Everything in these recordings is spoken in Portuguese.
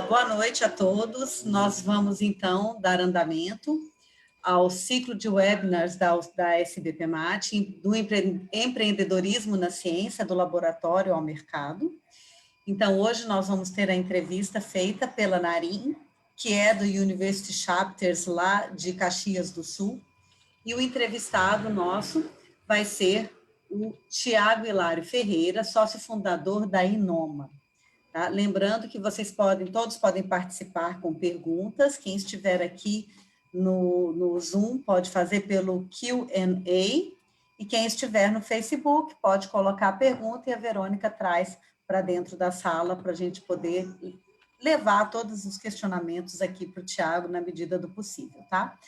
Boa noite a todos. Nós vamos, então, dar andamento ao ciclo de webinars da SBPMAT, do empreendedorismo na ciência, do laboratório ao mercado. Então, hoje nós vamos ter a entrevista feita pela Narim, que é do University Chapters lá de Caxias do Sul, e o entrevistado nosso vai ser o Tiago Hilário Ferreira, sócio fundador da Inoma. Tá? Lembrando que todos podem participar com perguntas, quem estiver aqui no Zoom pode fazer pelo Q&A, e quem estiver no Facebook pode colocar a pergunta e a Verônica traz para dentro da sala para a gente poder levar todos os questionamentos aqui para o Tiago na medida do possível, tá?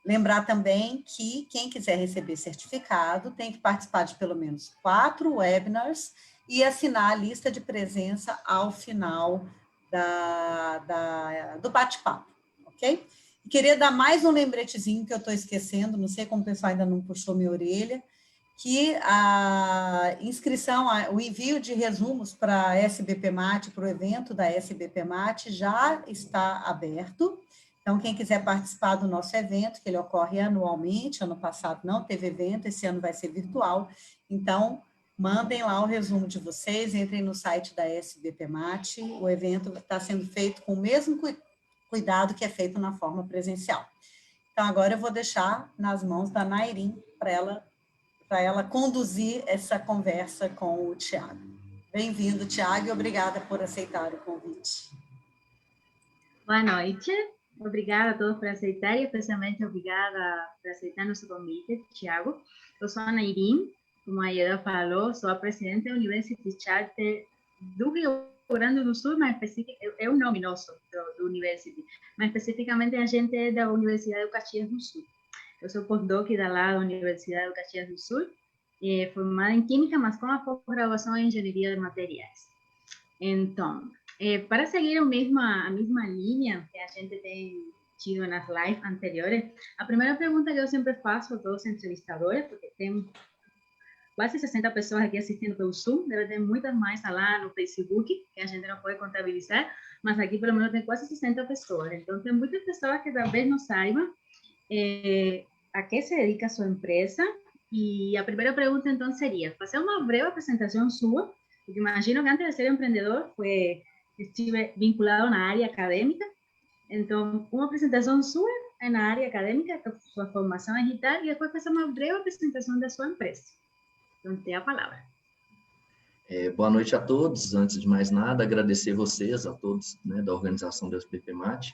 Lembrar também que quem quiser receber certificado tem que participar de pelo menos 4 webinars e assinar a lista de presença ao final do bate-papo, ok? E queria dar mais um lembretezinho que eu estou esquecendo, não sei como o pessoal ainda não puxou minha orelha, que a inscrição, o envio de resumos para a SBPMAT, para o evento da SBPMAT, já está aberto. Então, quem quiser participar do nosso evento, que ele ocorre anualmente, ano passado não teve evento, esse ano vai ser virtual, então, mandem lá o resumo de vocês, entrem no site da SBPMAT, o evento está sendo feito com o mesmo cuidado que é feito na forma presencial. Então, agora eu vou deixar nas mãos da Nairim para ela conduzir essa conversa com o Tiago. Bem-vindo, Tiago, e obrigada por aceitar o convite. Boa noite, obrigada a todos por aceitar e especialmente obrigada por aceitar nosso convite, Tiago. Eu sou a Nairim, como a Ieda falou, sou a presidente da University Charter do Rio Grande do Sul, mas é o nome nosso do University, mas especificamente a gente é da Universidade de Caxias do Sul. Eu sou postdoc da Universidade de Caxias do Sul, formada em Química, mas com a pós-graduação em Engenharia de Materiais. Então, para seguir a mesma linha que a gente tem tido nas lives anteriores, a primeira pergunta que eu sempre faço a todos os entrevistadores, porque tem quase 60 pessoas aqui assistindo pelo Zoom, deve ter muitas mais lá no Facebook, que a gente não pode contabilizar, mas aqui pelo menos tem quase 60 pessoas. Então, tem muitas pessoas que talvez não saibam a que se dedica a sua empresa. E a primeira pergunta, então, seria fazer uma breve apresentação sua, porque imagino que antes de ser empreendedor, estive vinculado na área acadêmica. Então, uma apresentação sua na área acadêmica, com sua formação digital, e depois fazer uma breve apresentação da sua empresa. Então, tem a palavra. Boa noite a todos. Antes de mais nada, agradecer vocês, a todos, né, da organização do SBPMAT.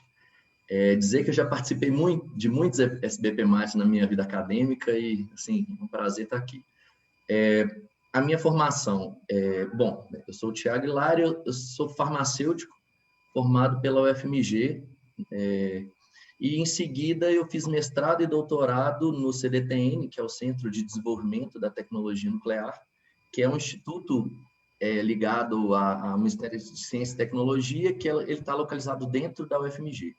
Dizer que eu já participei de muitos SBPMAT na minha vida acadêmica e, assim, é um prazer estar aqui. A minha formação, bom, eu sou o Tiago Hilário, eu sou farmacêutico, formado pela UFMG, e em seguida eu fiz mestrado e doutorado no CDTN, que é o Centro de Desenvolvimento da Tecnologia Nuclear, que é um instituto ligado ao Ministério de Ciência e Tecnologia, que ele está localizado dentro da UFMG.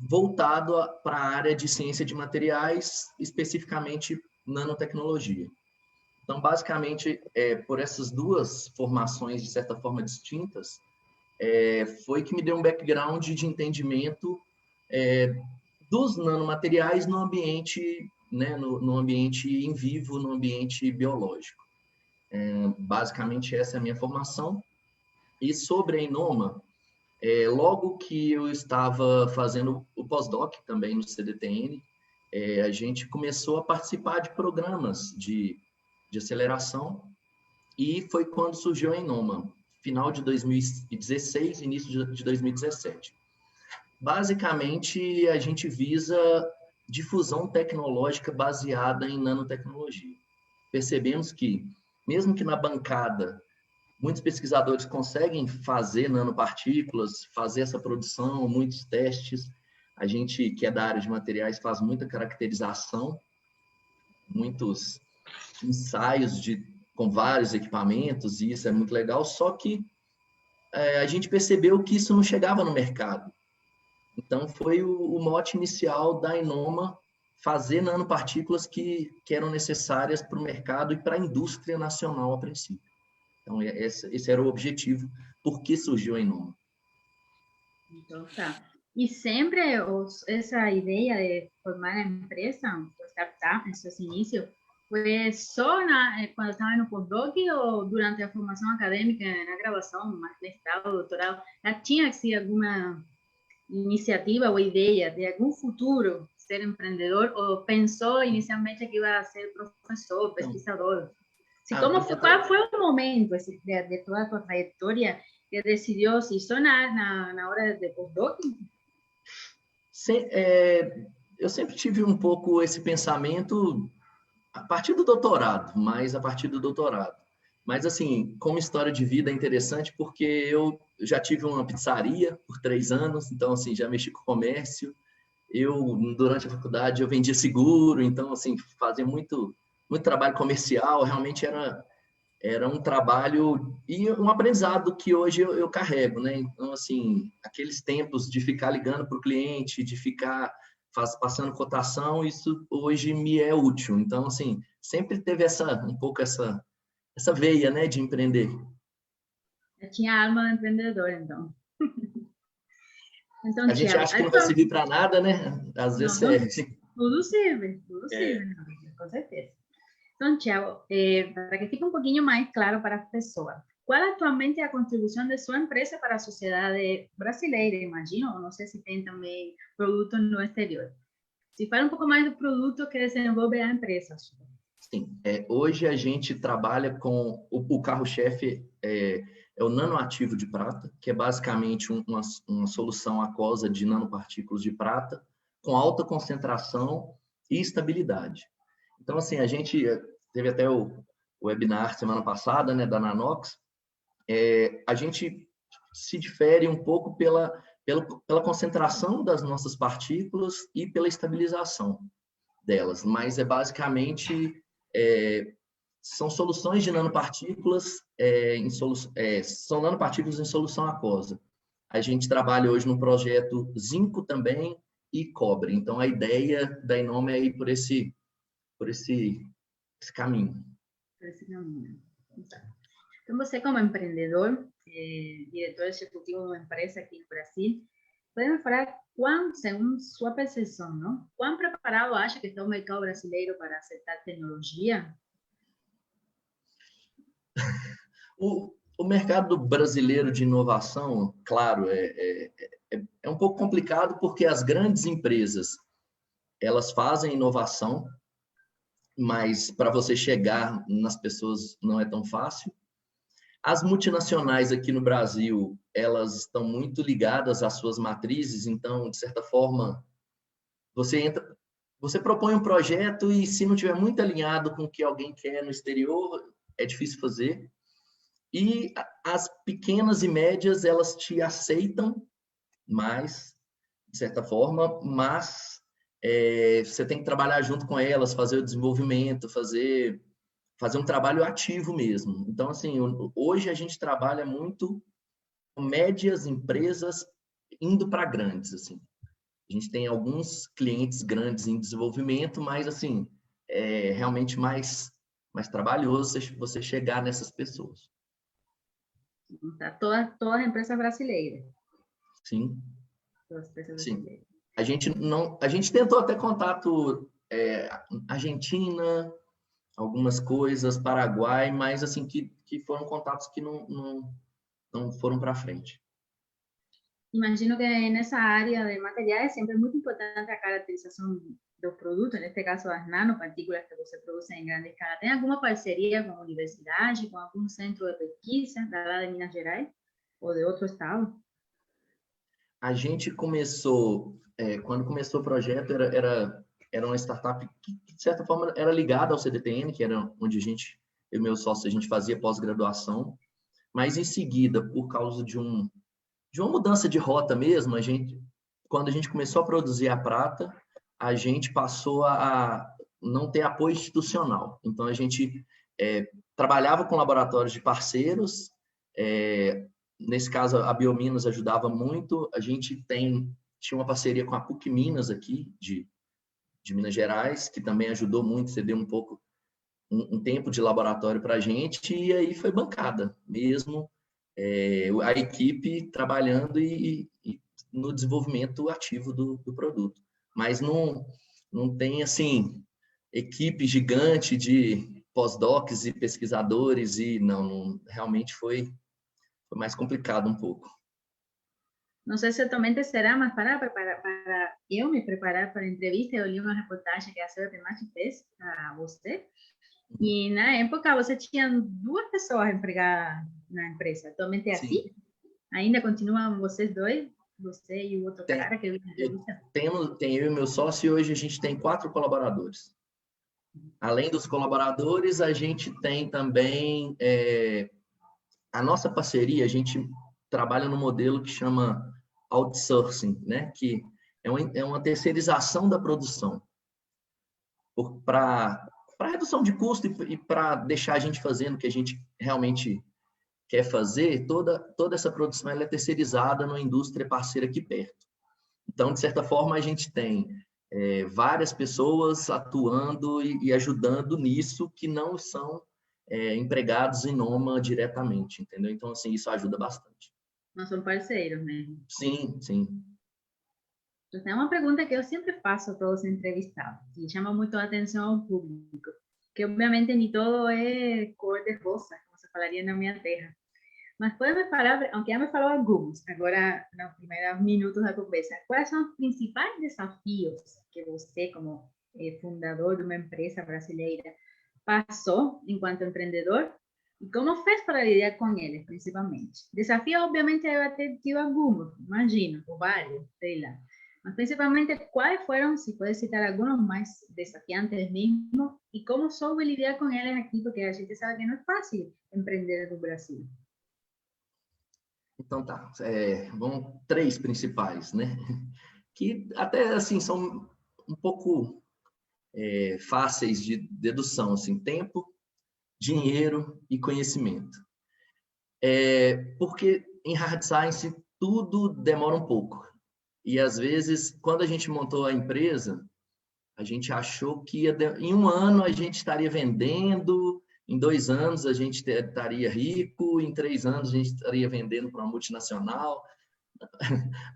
Voltado para a área de ciência de materiais, especificamente nanotecnologia. Então, basicamente, por essas duas formações, de certa forma, distintas, foi que me deu um background de entendimento dos nanomateriais no ambiente, né, no ambiente em vivo, no ambiente biológico. Basicamente, essa é a minha formação. E sobre a Inoma, logo que eu estava fazendo o pós-doc também no CDTN, a gente começou a participar de programas de aceleração, e foi quando surgiu a Inoma, final de 2016, início de 2017. Basicamente, a gente visa difusão tecnológica baseada em nanotecnologia. Percebemos que, mesmo que na bancada, muitos pesquisadores conseguem fazer nanopartículas, fazer essa produção, muitos testes. A gente, que é da área de materiais, faz muita caracterização, muitos ensaios com vários equipamentos, e isso é muito legal, só que a gente percebeu que isso não chegava no mercado. Então, foi o mote inicial da Inoma fazer nanopartículas que eram necessárias para o mercado e para a indústria nacional a princípio. Então, esse era o objetivo, por que surgiu a Inoma. Então, tá. E sempre essa ideia de formar a empresa, o startup, em seus inicios, foi só quando estava no postdoc ou durante a formação acadêmica, na graduação, mestrado, doutorado? Já tinha assim, alguma iniciativa ou ideia de algum futuro ser empreendedor ou pensou inicialmente que iba a ser professor, pesquisador? Qual foi o momento de toda a tua trajetória que decidiu se só na hora de postdoc? Eu sempre tive um pouco esse pensamento a partir do doutorado, mais a partir do doutorado. Mas, assim, como história de vida é interessante porque eu já tive uma pizzaria por 3 anos, então, assim, já mexi com comércio. Durante a faculdade, eu vendia seguro, então, assim, fazia muito trabalho comercial, realmente era um trabalho e um aprendizado que hoje eu carrego, né? Então, assim, aqueles tempos de ficar ligando para o cliente, de ficar passando cotação, isso hoje me é útil. Então, assim, sempre teve um pouco essa veia, né, de empreender. Eu tinha a alma do empreendedor, então. Então, A gente Thiago, acha que não vai servir para nada, né? Às vezes serve. Tudo sirve, com certeza. Então, Thiago, para que fique um pouquinho mais claro para as pessoas, qual atualmente é a contribuição de sua empresa para a sociedade brasileira, imagino? Não sei se tem também produtos no exterior. Se fala um pouco mais do produto que desenvolve a empresa. Sim, hoje a gente trabalha com o carro-chefe é o nanoativo de prata, que é basicamente uma solução aquosa de nanopartículas de prata com alta concentração e estabilidade. Então, assim, a gente teve até o webinar semana passada, né, da Nanox. A gente se difere um pouco pela concentração das nossas partículas e pela estabilização delas, mas basicamente são soluções de nanopartículas são nanopartículas em solução aquosa. A gente trabalha hoje no projeto zinco também e cobre. Então, a ideia da Inome é ir por esse caminho. Por esse caminho. Então, você como empreendedor, diretor executivo de uma empresa aqui no Brasil, pode me falar segundo sua percepção, não? Quão preparado acha que está o mercado brasileiro para aceitar tecnologia? O mercado brasileiro de inovação, claro, é um pouco complicado porque as grandes empresas, elas fazem inovação, mas para você chegar nas pessoas não é tão fácil. As multinacionais aqui no Brasil, elas estão muito ligadas às suas matrizes, então, de certa forma, você propõe um projeto e se não tiver muito alinhado com o que alguém quer no exterior, é difícil fazer. E as pequenas e médias, elas te aceitam mais, de certa forma, mas você tem que trabalhar junto com elas, fazer o desenvolvimento, fazer um trabalho ativo mesmo. Então, assim, hoje a gente trabalha muito com médias empresas indo para grandes, assim. A gente tem alguns clientes grandes em desenvolvimento, mas, assim, é realmente mais trabalhoso você chegar nessas pessoas. Tá, todas as empresas brasileiras. Sim. Todas as empresas brasileiras. A gente tentou até contato Argentina, algumas coisas, Paraguai, mas assim que foram contatos que não foram para frente. Imagino que nessa área de materiais sempre é muito importante a caracterização do produto, neste caso as nanopartículas que você produz em grande escala. Tem alguma parceria com a universidade, com algum centro de pesquisa da área de Minas Gerais ou de outro estado? A gente começou, quando começou o projeto, era uma startup que, de certa forma, era ligada ao CDTN, que era onde eu e meu sócio, a gente fazia pós-graduação, mas em seguida, por causa de uma mudança de rota mesmo, quando a gente começou a produzir a prata, a gente passou a não ter apoio institucional. Então, a gente trabalhava com laboratórios de parceiros, nesse caso, a Biominas ajudava muito, a gente tinha uma parceria com a PUC Minas aqui, de Minas Gerais, que também ajudou muito, cedeu um pouco, um tempo de laboratório para a gente, e aí foi bancada mesmo, a equipe trabalhando e no desenvolvimento ativo do produto. Mas não tem, assim, equipe gigante de pós-docs e pesquisadores, e realmente foi mais complicado um pouco. Não sei se atualmente será, mas para eu me preparar para a entrevista, eu li uma reportagem que a CBP Match fez para você, e na época você tinha 2 pessoas empregadas na empresa. Atualmente é assim? Ainda continuam vocês dois? Você e o outro cara que eu vi na entrevista? Tem eu e meu sócio, e hoje a gente tem 4 colaboradores. Além dos colaboradores, a gente tem também a nossa parceria, a gente trabalha no modelo que chama outsourcing, né? Que é uma terceirização da produção. Para redução de custo e para deixar a gente fazendo o que a gente realmente quer fazer, toda essa produção ela é terceirizada numa indústria parceira aqui perto. Então, de certa forma, a gente tem várias pessoas atuando e ajudando nisso que não são empregados em Noma diretamente, entendeu? Então, assim, isso ajuda bastante. Nós somos parceiros, né? Sim, sim. Então, é uma pergunta que eu sempre faço a todos os entrevistados, e chama muito a atenção ao público, que obviamente nem todo é cor de rosa, como se falaria na minha terra. Mas pode me falar, aunque já me falou alguns, agora nos primeiros minutos da conversa, quais são os principais desafios que você, como fundador de uma empresa brasileira, passou enquanto empreendedor e como fez para lidar com eles, principalmente? Desafios, obviamente, deve ter tido alguns, imagino, ou vários, sei lá. Mas principalmente, quais foram, se puede citar algunos más desafiantes mesmo, y cómo soube lidar con eles aqui, porque a gente sabe que não é fácil empreender no Brasil. Então tá, vão 3 principais, né? Que até assim são um pouco fáceis de dedução, assim, tempo, dinheiro e conhecimento. Porque em hard science tudo demora um pouco. E às vezes, quando a gente montou a empresa, a gente achou que em 1 ano a gente estaria vendendo, em 2 anos a gente estaria rico, em 3 anos a gente estaria vendendo para uma multinacional.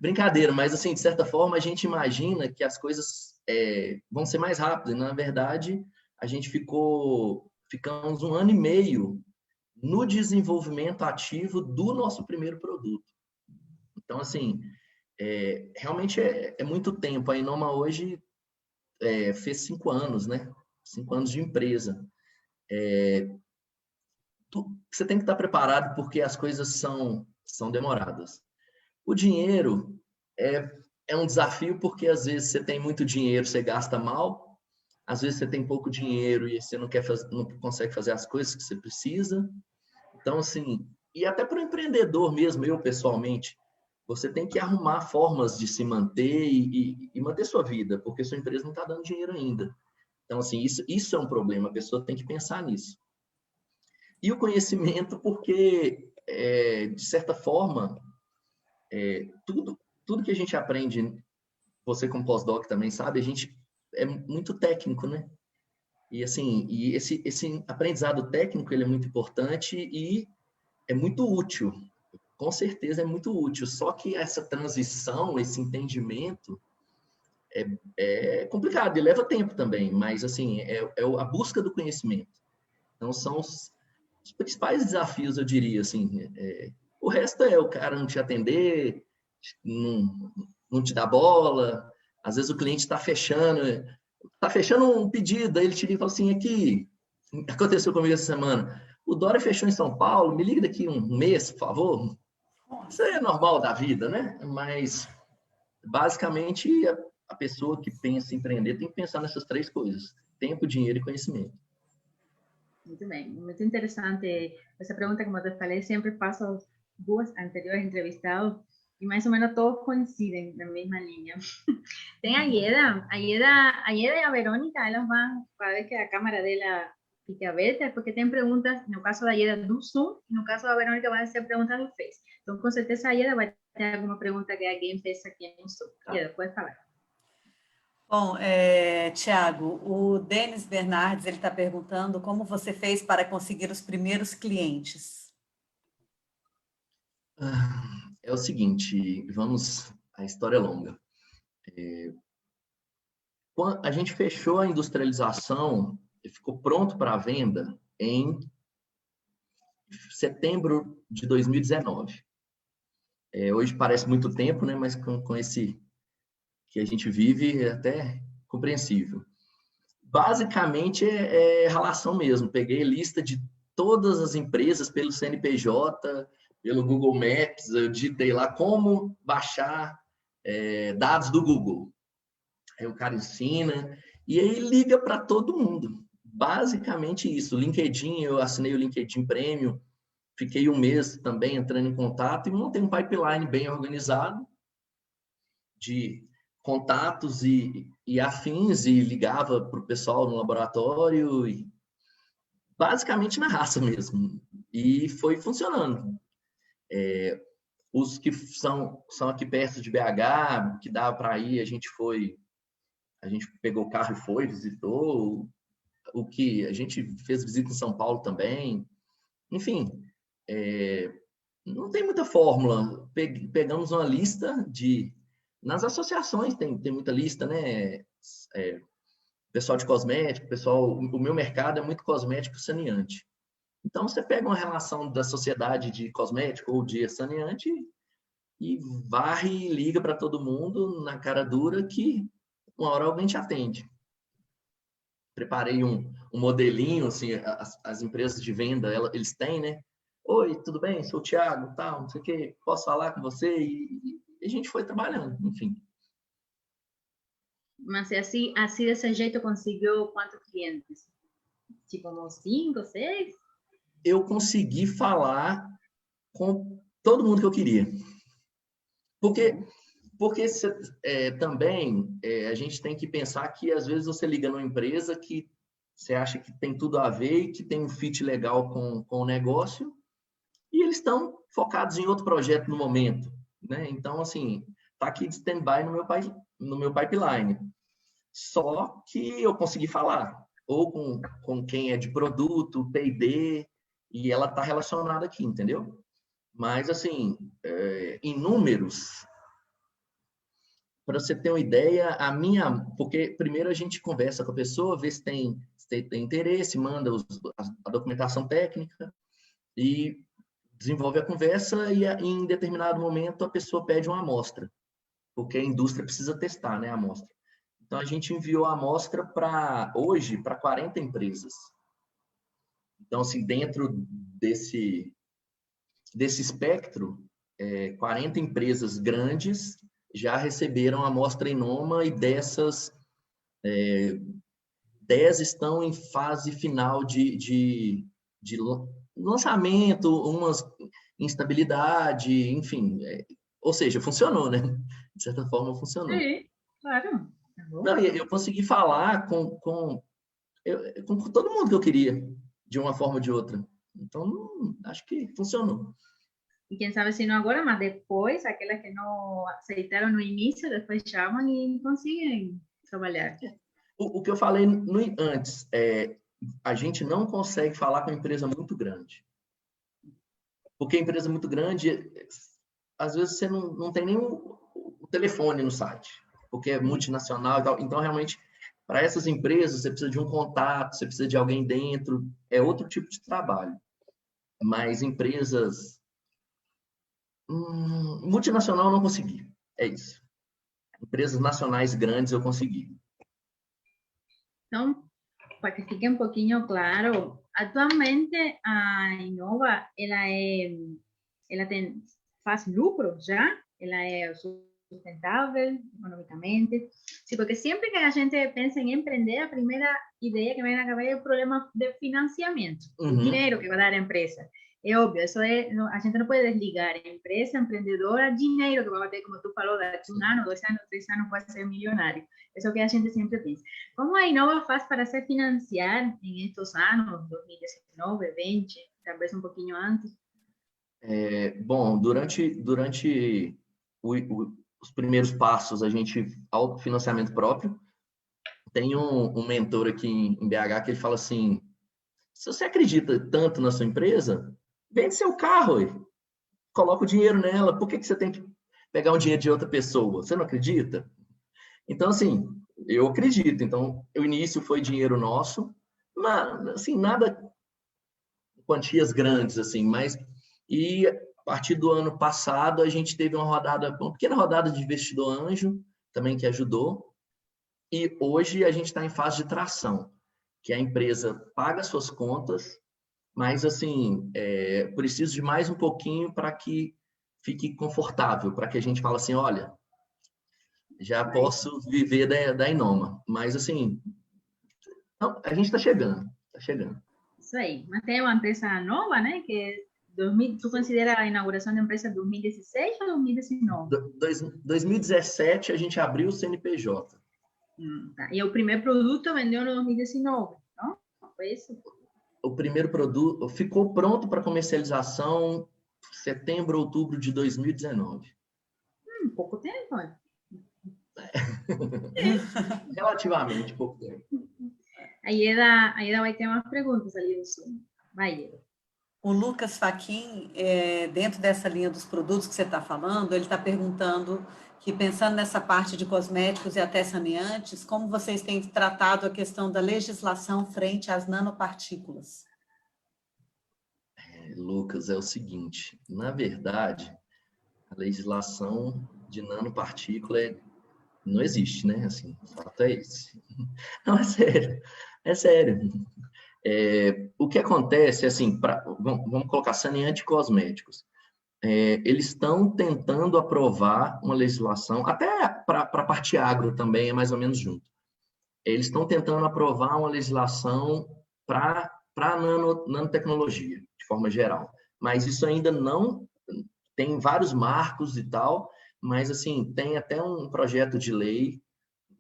Brincadeira, mas assim, de certa forma a gente imagina que as coisas vão ser mais rápidas. Na verdade, a gente ficamos 1 ano e meio no desenvolvimento ativo do nosso primeiro produto. Então, assim, realmente é muito tempo. A Inoma hoje fez 5 anos, né? 5 anos de empresa. Você tem que estar preparado porque as coisas são demoradas. O dinheiro é um desafio porque às vezes você tem muito dinheiro, você gasta mal. Às vezes você tem pouco dinheiro e você não consegue fazer as coisas que você precisa. Então, assim, e até para o empreendedor mesmo, eu pessoalmente, você tem que arrumar formas de se manter e manter sua vida, porque sua empresa não está dando dinheiro ainda. Então, assim, isso é um problema, a pessoa tem que pensar nisso. E o conhecimento, porque, de certa forma, tudo que a gente aprende, você como pós-doc também sabe, a gente é muito técnico, né? E, assim, esse aprendizado técnico, ele é muito importante e é muito útil. Com certeza é muito útil, só que essa transição, esse entendimento é complicado e leva tempo também, mas assim, a busca do conhecimento. Então são os principais desafios, eu diria, assim. O resto é o cara não te atender, não te dá bola, às vezes o cliente está fechando um pedido, aí ele te liga e fala assim, aqui, aconteceu comigo essa semana, o Dória fechou em São Paulo, me liga daqui um mês, por favor. Isso é normal da vida, né? Mas, basicamente, a pessoa que pensa em empreender tem que pensar nessas 3 coisas: tempo, dinheiro e conhecimento. Muito bem, muito interessante essa pergunta, como eu te falei, sempre faço aos 2 anteriores entrevistados e mais ou menos todos coincidem na mesma linha. Tem a Ieda e a Verônica, elas vão ver que a câmera dela fique aberta, porque tem perguntas, no caso da Ieda, do Zoom, e no caso da Verônica, vão ser perguntas do Face. Então, com certeza, a Ieda vai ter alguma pergunta que alguém fez aqui no Zoom. Ieda, pode falar. Bom, Tiago, o Denis Bernardes, ele está perguntando como você fez para conseguir os primeiros clientes. É o seguinte, vamos a história é longa. Quando a gente fechou a industrialização, ficou pronto para a venda em setembro de 2019. Hoje parece muito tempo, né? Mas com esse que a gente vive é até compreensível. Basicamente é relação mesmo. Peguei lista de todas as empresas pelo CNPJ, pelo Google Maps, eu digitei lá como baixar dados do Google. Aí o cara ensina, e aí liga para todo mundo. Basicamente isso. LinkedIn, eu assinei o LinkedIn Premium, fiquei um mês também entrando em contato e montei um pipeline bem organizado de contatos e afins, e ligava para o pessoal no laboratório, e basicamente na raça mesmo. E foi funcionando. Os que são aqui perto de BH, que dava para ir, a gente pegou o carro e foi, visitou. O que a gente fez visita em São Paulo também. Enfim, não tem muita fórmula. Pegamos uma lista nas associações tem muita lista, né? Pessoal de cosmético, o meu mercado é muito cosmético saneante. Então, você pega uma relação da sociedade de cosmético ou de saneante e varre e liga para todo mundo na cara dura que uma hora alguém te atende. Preparei um modelinho, assim, as empresas de venda, eles têm, né? Oi, tudo bem? Sou o Thiago, tal, não sei o quê, posso falar com você? E a gente foi trabalhando, enfim. Mas assim desse jeito conseguiu quantos clientes? Tipo, uns 5, 6? Eu consegui falar com todo mundo que eu queria. Porque também a gente tem que pensar que, às vezes, você liga numa empresa que você acha que tem tudo a ver e que tem um fit legal com o negócio, e eles estão focados em outro projeto no momento, né? Então, assim, tá aqui de stand-by no meu pipeline. Só que eu consegui falar ou com quem é de produto, P&D, e ela está relacionada aqui, entendeu? Mas, assim, em números, para você ter uma ideia, porque primeiro a gente conversa com a pessoa, vê se tem interesse, manda a documentação técnica e desenvolve a conversa, e em determinado momento a pessoa pede uma amostra, porque a indústria precisa testar, né, a amostra. Então a gente enviou a amostra hoje para 40 empresas. Então, assim, dentro desse espectro, 40 empresas grandes já receberam a amostra Inoma, e dessas, 10 estão em fase final de lançamento, umas instabilidade, enfim. Ou seja, funcionou, né? De certa forma, funcionou. Sim, claro. Não, eu consegui falar com todo mundo que eu queria, de uma forma ou de outra. Então, acho que funcionou. E quem sabe se não agora, mas depois, aquelas que não aceitaram no início, depois chamam e conseguem trabalhar. O que eu falei antes, a gente não consegue falar com uma empresa muito grande. Porque a empresa muito grande, às vezes você não tem nem o telefone no site, porque é multinacional e tal. Então, realmente, para essas empresas, você precisa de um contato, você precisa de alguém dentro, é outro tipo de trabalho. Mas empresas multinacional eu não consegui, é isso. Empresas nacionais grandes eu consegui. Então, para que fique um pouquinho claro, atualmente a Inova, ela faz lucro já, ela é sustentável economicamente. Sí, porque siempre que a gente pensa em empreender, a primeira ideia que vem na cabeça é o problema de financiamento, o dinheiro que vai dar a empresa. É óbvio, a gente não pode desligar a empresa empreendedora, dinheiro que vai ter, como tu falou, daqui 1 ano, 2 anos, 3 anos, pode ser milionário. Isso é o que a gente sempre pensa. Como a Inova faz para se financiar em estes anos, 2019, 2020, talvez um pouquinho antes? Bom, durante os primeiros passos, a gente, autofinanciamento próprio. Tem um mentor aqui em BH que ele fala assim: se você acredita tanto na sua empresa, vende seu carro, coloca o dinheiro nela, por que você tem que pegar um dinheiro de outra pessoa. Você não acredita? Então, assim, eu acredito. Então, o início foi dinheiro nosso, mas, assim, nada quantias grandes, assim, mas... E a partir do ano passado, a gente teve uma pequena rodada de investidor anjo, também que ajudou, e hoje a gente está em fase de tração, que a empresa paga suas contas, mas, assim, preciso de mais um pouquinho para que fique confortável, para que a gente fale assim, olha, já posso viver da Inoma. Mas, assim, não, a gente está chegando, está chegando. Isso aí. Mas tem uma empresa nova, né? Que 2000, ¿tú consideras a inauguração da empresa 2016 ou 2019? 2017 a gente abriu o CNPJ. Tá. E o primeiro produto vendeu no 2019, não? Foi isso? O primeiro produto ficou pronto para comercialização setembro, outubro de 2019. Pouco tempo, olha. Relativamente pouco tempo. A Ieda vai ter umas perguntas ali no Zoom. Vai, Ieda. O Lucas Faquin, dentro dessa linha dos produtos que você está falando, ele está perguntando que, pensando nessa parte de cosméticos e até saneantes, como vocês têm tratado a questão da legislação frente às nanopartículas? Lucas, é o seguinte, na verdade, a legislação de nanopartícula não existe, né? Assim, o fato é esse. Não, é sério, é sério. O que acontece, assim, vamos colocar saneante e cosméticos. Eles estão tentando aprovar uma legislação, até para a parte agro também é mais ou menos junto. Eles estão tentando aprovar uma legislação para nanotecnologia, de forma geral. Mas isso ainda não tem vários marcos e tal, mas assim, tem até um projeto de lei,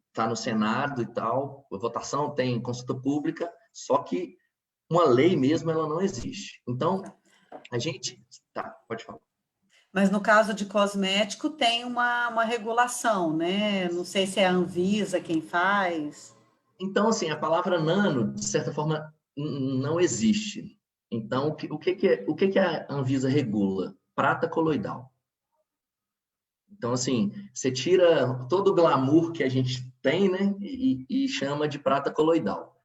está no Senado e tal, a votação tem consulta pública, só que uma lei mesmo, ela não existe. Então, a gente... Tá, pode falar. Mas no caso de cosmético tem uma regulação, né? Não sei se é a Anvisa quem faz. Então, assim, a palavra nano, de certa forma, não existe. Então, o que a Anvisa regula? Prata coloidal. Então, assim, você tira todo o glamour que a gente tem, né, e chama de prata coloidal.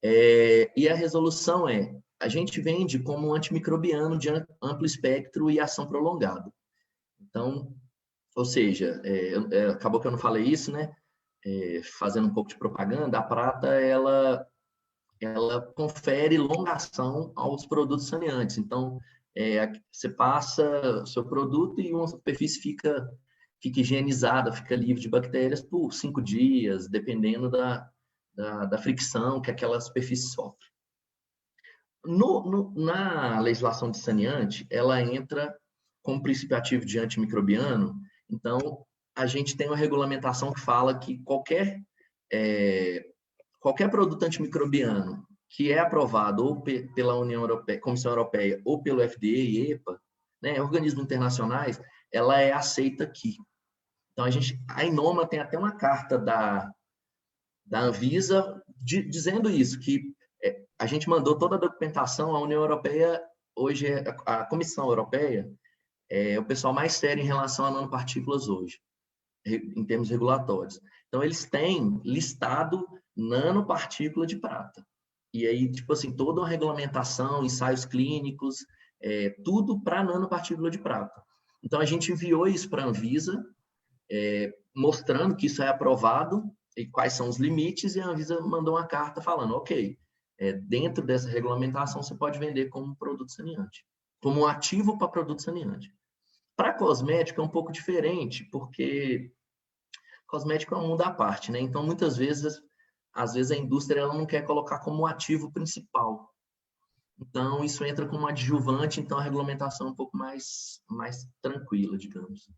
E a resolução a gente vende como um antimicrobiano de amplo espectro e ação prolongada. Então, ou seja, acabou que eu não falei isso, né? Fazendo um pouco de propaganda, a prata, ela confere longa ação aos produtos saneantes. Então, você passa o seu produto e uma superfície fica higienizada, fica livre de bactérias por 5 dias, dependendo da fricção que aquela superfície sofre. Na legislação de saneante, ela entra como princípio ativo de antimicrobiano. Então, a gente tem uma regulamentação que fala que qualquer produto antimicrobiano que é aprovado ou pela União Europeia, Comissão Europeia, ou pelo FDA e EPA, né, organismos internacionais, ela é aceita aqui. Então, a Inoma tem até uma carta da Anvisa dizendo isso, que a gente mandou toda a documentação à União Europeia, hoje a Comissão Europeia é o pessoal mais sério em relação a nanopartículas hoje, em termos regulatórios. Então, eles têm listado nanopartícula de prata. E aí, tipo assim, toda uma regulamentação, ensaios clínicos, tudo para nanopartícula de prata. Então, a gente enviou isso para a Anvisa, mostrando que isso é aprovado e quais são os limites, e a Anvisa mandou uma carta falando, ok, dentro dessa regulamentação você pode vender como produto saneante, como um ativo para produto saneante. Para cosmético é um pouco diferente, porque cosmético é um mundo à parte, né? Então, muitas vezes, às vezes a indústria ela não quer colocar como ativo principal. Então, isso entra como adjuvante, então a regulamentação é um pouco mais tranquila, digamos.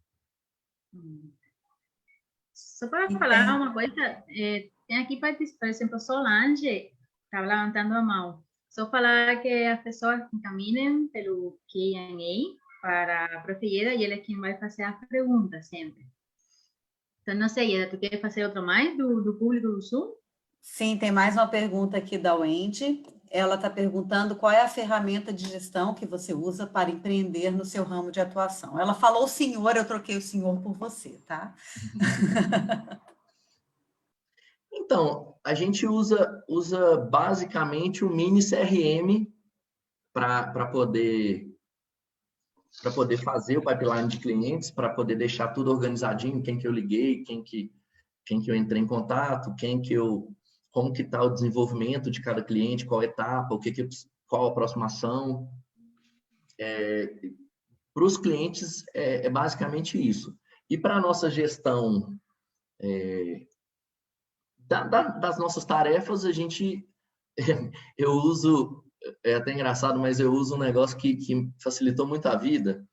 Só para falar uma coisa, tem aqui, por exemplo, Solange está levantando a mão. Só falar que as pessoas encaminhem pelo Q&A para a Prof. Ieda e ela é quem vai fazer as perguntas sempre. Então, não sei, Ieda, tu quer fazer outro mais do público do Zoom? Sim, tem mais uma pergunta aqui da Wendy. ela está perguntando qual é a ferramenta de gestão que você usa para empreender no seu ramo de atuação. Ela falou o senhor, eu troquei o senhor por você, tá? Então, a gente usa basicamente o mini CRM para poder fazer o pipeline de clientes, para poder deixar tudo organizadinho, quem que eu liguei, quem que eu entrei em contato, como que está o desenvolvimento de cada cliente, qual etapa, qual a próxima ação. Para os clientes é basicamente isso. E para a nossa gestão das nossas tarefas, eu uso, é até engraçado, mas eu uso um negócio que facilitou muito a vida,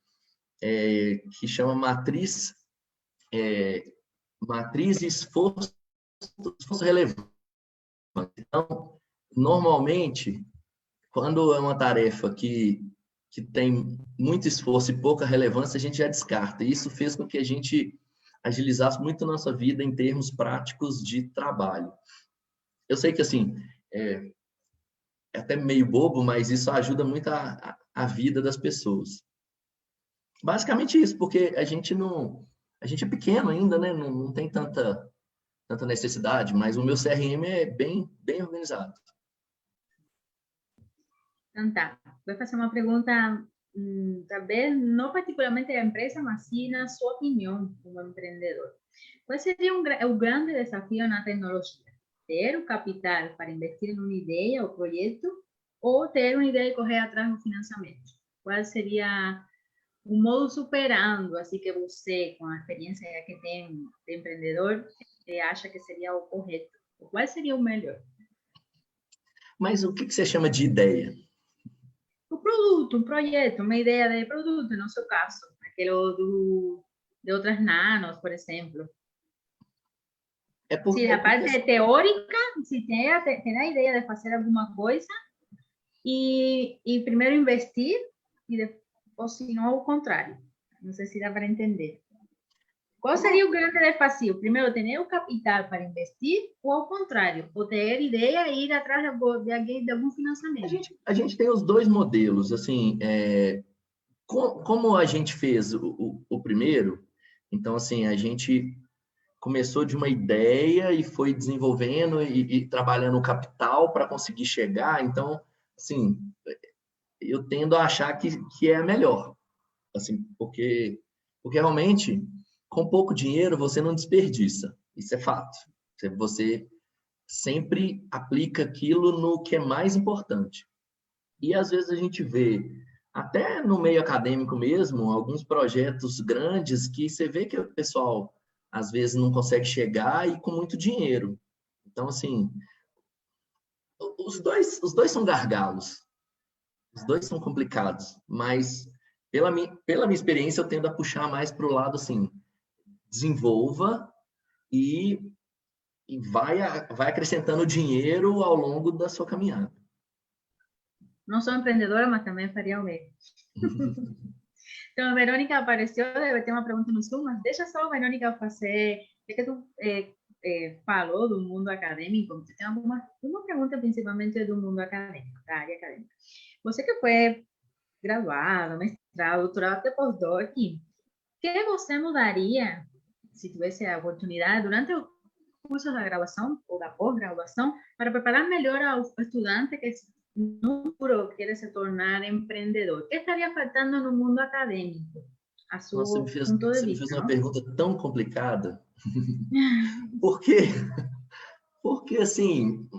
que chama matriz esforço relevante. Então, normalmente, quando é uma tarefa que tem muito esforço e pouca relevância, a gente já descarta. E isso fez com que a gente agilizasse muito a nossa vida em termos práticos de trabalho. Eu sei que, assim, é até meio bobo, mas isso ajuda muito a vida das pessoas. Basicamente isso, porque a gente é pequeno ainda, né? Não tem tanta necessidade, mas o meu CRM é bem organizado. Então tá, vou fazer uma pergunta, talvez não particularmente da empresa, mas sim na sua opinião como empreendedor. Qual seria o grande desafio na tecnologia? Ter o capital para investir em uma ideia ou projeto ou ter uma ideia e correr atrás do financiamento? Qual seria o modo superando, assim que você, com a experiência que tem de empreendedor, acha que seria o correto? Qual seria o melhor? Mas o que você chama de ideia? O produto, um projeto, uma ideia de produto, no seu caso, aquilo de outras nanos, por exemplo. Se a parte teórica, se tem a ideia de fazer alguma coisa e primeiro investir e depois, se não, ao contrário. Não sei se dá para entender. Qual seria o grande desafio? Primeiro, ter o capital para investir ou ao contrário? Ou ter ideia e ir atrás de algum financiamento? A gente tem os dois modelos. Assim, como a gente fez o primeiro, então, assim, a gente começou de uma ideia e foi desenvolvendo e trabalhando o capital para conseguir chegar. Então, assim, eu tendo a achar que é melhor, assim, porque realmente, com pouco dinheiro, você não desperdiça. Isso é fato. Você sempre aplica aquilo no que é mais importante. E, às vezes, a gente vê, até no meio acadêmico mesmo, alguns projetos grandes que você vê que o pessoal, às vezes, não consegue chegar e com muito dinheiro. Então, assim, os dois são gargalos. Os dois são complicados, mas pela minha experiência, eu tendo a puxar mais para o lado, assim, desenvolva e vai acrescentando dinheiro ao longo da sua caminhada. Não sou empreendedora, mas também faria o mesmo. Então, a Verônica apareceu, deve ter uma pergunta no Zoom, mas deixa só a Verônica fazer, já que tu falou do mundo acadêmico, tem uma pergunta principalmente do mundo acadêmico, da área acadêmica. Você que foi graduado, mestrado, doutorado, até pós-doc, o que você mudaria, se tivesse a oportunidade, durante o curso da graduação ou da pós-graduação, para preparar melhor ao estudante que no futuro quer se tornar empreendedor? O que estaria faltando no mundo acadêmico? A seu ponto de vista. Você me fez uma pergunta tão complicada. Por quê? Porque, assim,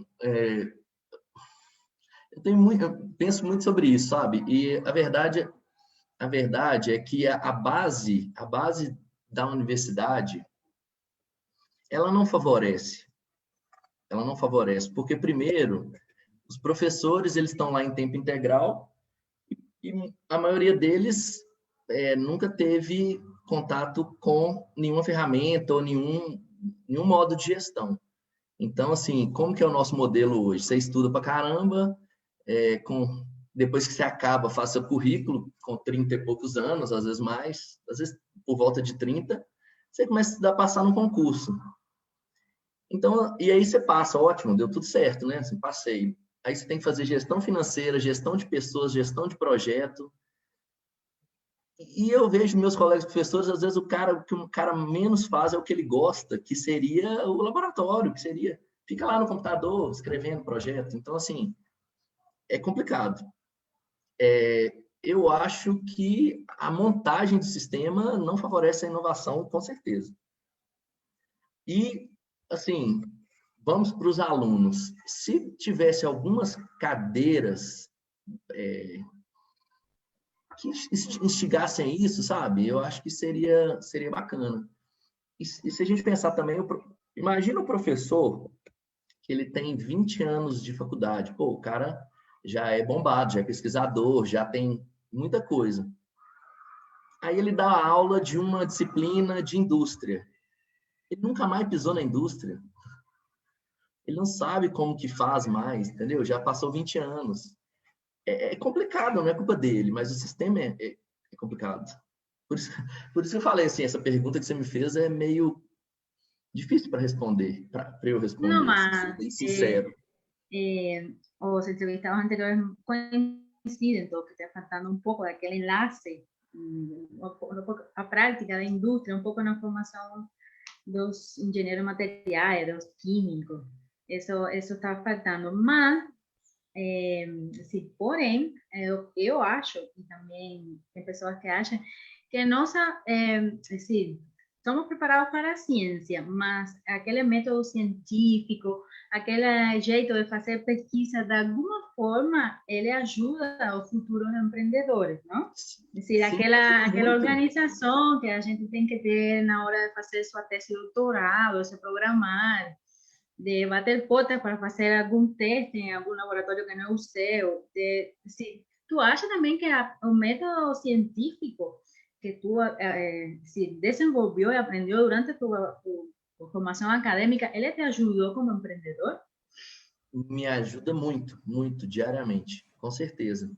eu penso muito sobre isso, sabe? E a verdade é que a base da universidade, ela não favorece. Ela não favorece, porque, primeiro, os professores, eles estão lá em tempo integral e a maioria deles nunca teve contato com nenhuma ferramenta ou nenhum modo de gestão. Então, assim, como que é o nosso modelo hoje? Você estuda pra caramba, depois que você acaba, faz seu currículo com 30 e poucos anos, às vezes mais, às vezes por volta de 30, você começa a passar no concurso. Então, e aí você passa, ótimo, deu tudo certo, né? Assim, passei. aí você tem que fazer gestão financeira, gestão de pessoas, gestão de projeto. E eu vejo meus colegas professores, às vezes o que o cara menos faz é o que ele gosta, que seria o laboratório, que seria fica lá no computador escrevendo projeto. Então, assim, é complicado. Eu acho que a montagem do sistema não favorece a inovação, com certeza. E, assim, vamos para os alunos. Se tivesse algumas cadeiras que instigassem isso, sabe? Eu acho que seria bacana. E se a gente pensar também, imagina o professor que ele tem 20 anos de faculdade. Pô, o cara já é bombado, já é pesquisador, já tem muita coisa. Aí ele dá aula de uma disciplina de indústria. Ele nunca mais pisou na indústria. Ele não sabe como que faz mais, entendeu? Já passou 20 anos. É complicado, não é culpa dele, mas o sistema é complicado. Por isso que eu falei assim, essa pergunta que você me fez é meio difícil para responder, para eu responder, No assim, ser más, bem sincero. Os entrevistados anteriores coinciden todo, que está faltando un poco de aquel enlace, a práctica da indústria, un poco na formação dos engenheiros materiais, dos químicos. Eso está faltando. Mas, porém, eu acho, e também tem pessoas que acham, que nossa, somos preparados para a ciência, mas aquele método científico, aquele jeito de fazer pesquisa, de alguma forma, ele ajuda aos futuros empreendedores, não? Aquela organização que a gente tem que ter na hora de fazer sua tese de doutorado, se programar, de bater portas para fazer algum teste em algum laboratório que não é o seu. Tu acha também que o método científico que tu se desenvolveu e aprendeu durante tu formação acadêmica, ele te ajudou como empreendedor? Me ajuda muito, muito, diariamente, com certeza.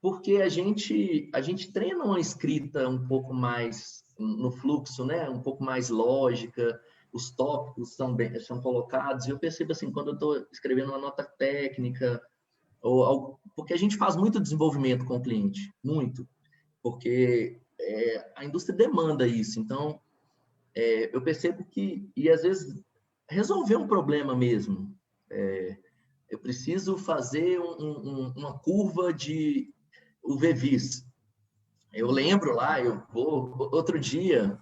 Porque a gente treina uma escrita um pouco mais no fluxo, né? Um pouco mais lógica, os tópicos são colocados, e eu percebo assim, quando eu estou escrevendo uma nota técnica, porque a gente faz muito desenvolvimento com o cliente, muito, porque a indústria demanda isso, então eu percebo que, e às vezes, resolver um problema mesmo, eu preciso fazer uma curva de UV-Vis. Eu lembro lá, outro dia,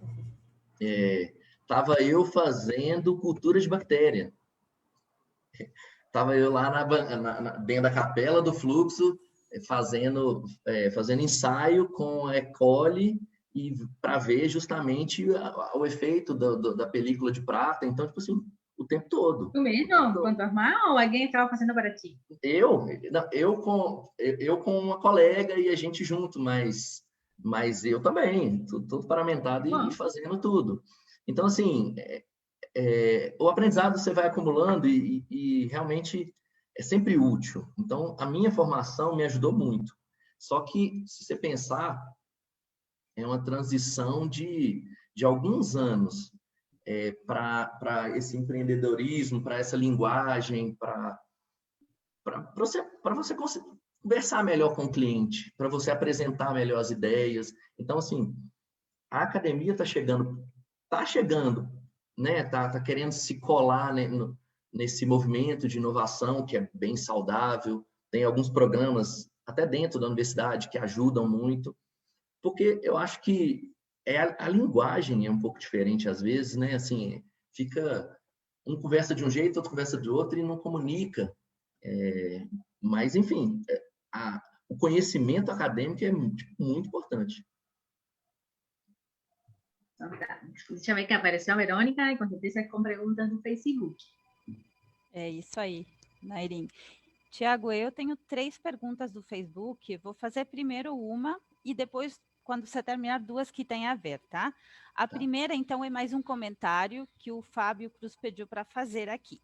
estava eu fazendo cultura de bactéria. Estava eu lá dentro da capela do fluxo, fazendo ensaio com E. coli e para ver justamente o efeito da película de prata. Então, tipo assim, o tempo todo. Tu mesmo, com tua irmã, ou alguém estava fazendo para ti? Eu com uma colega e a gente junto, mas eu também, todo paramentado e fazendo tudo. Então, assim, o aprendizado você vai acumulando e realmente é sempre útil. Então, a minha formação me ajudou muito. Só que, se você pensar, é uma transição de alguns anos para esse empreendedorismo, para essa linguagem, para você conversar melhor com o cliente, para você apresentar melhor as ideias. Então, assim, a academia está chegando, né? Tá querendo se colar, né, nesse movimento de inovação que é bem saudável. Tem alguns programas até dentro da universidade que ajudam muito, porque eu acho que a linguagem é um pouco diferente às vezes, né? Assim, fica um conversa de um jeito, outro conversa de outro e não comunica. Mas, enfim, o conhecimento acadêmico é muito importante. Deixa eu ver que apareceu a Verônica e com certeza com perguntas do Facebook. É isso aí, Nairim. Tiago, eu tenho 3 perguntas do Facebook. Vou fazer primeiro uma e depois, quando você terminar, 2 que têm a ver, tá? A primeira, então, é mais um comentário que o Fábio Cruz pediu para fazer aqui.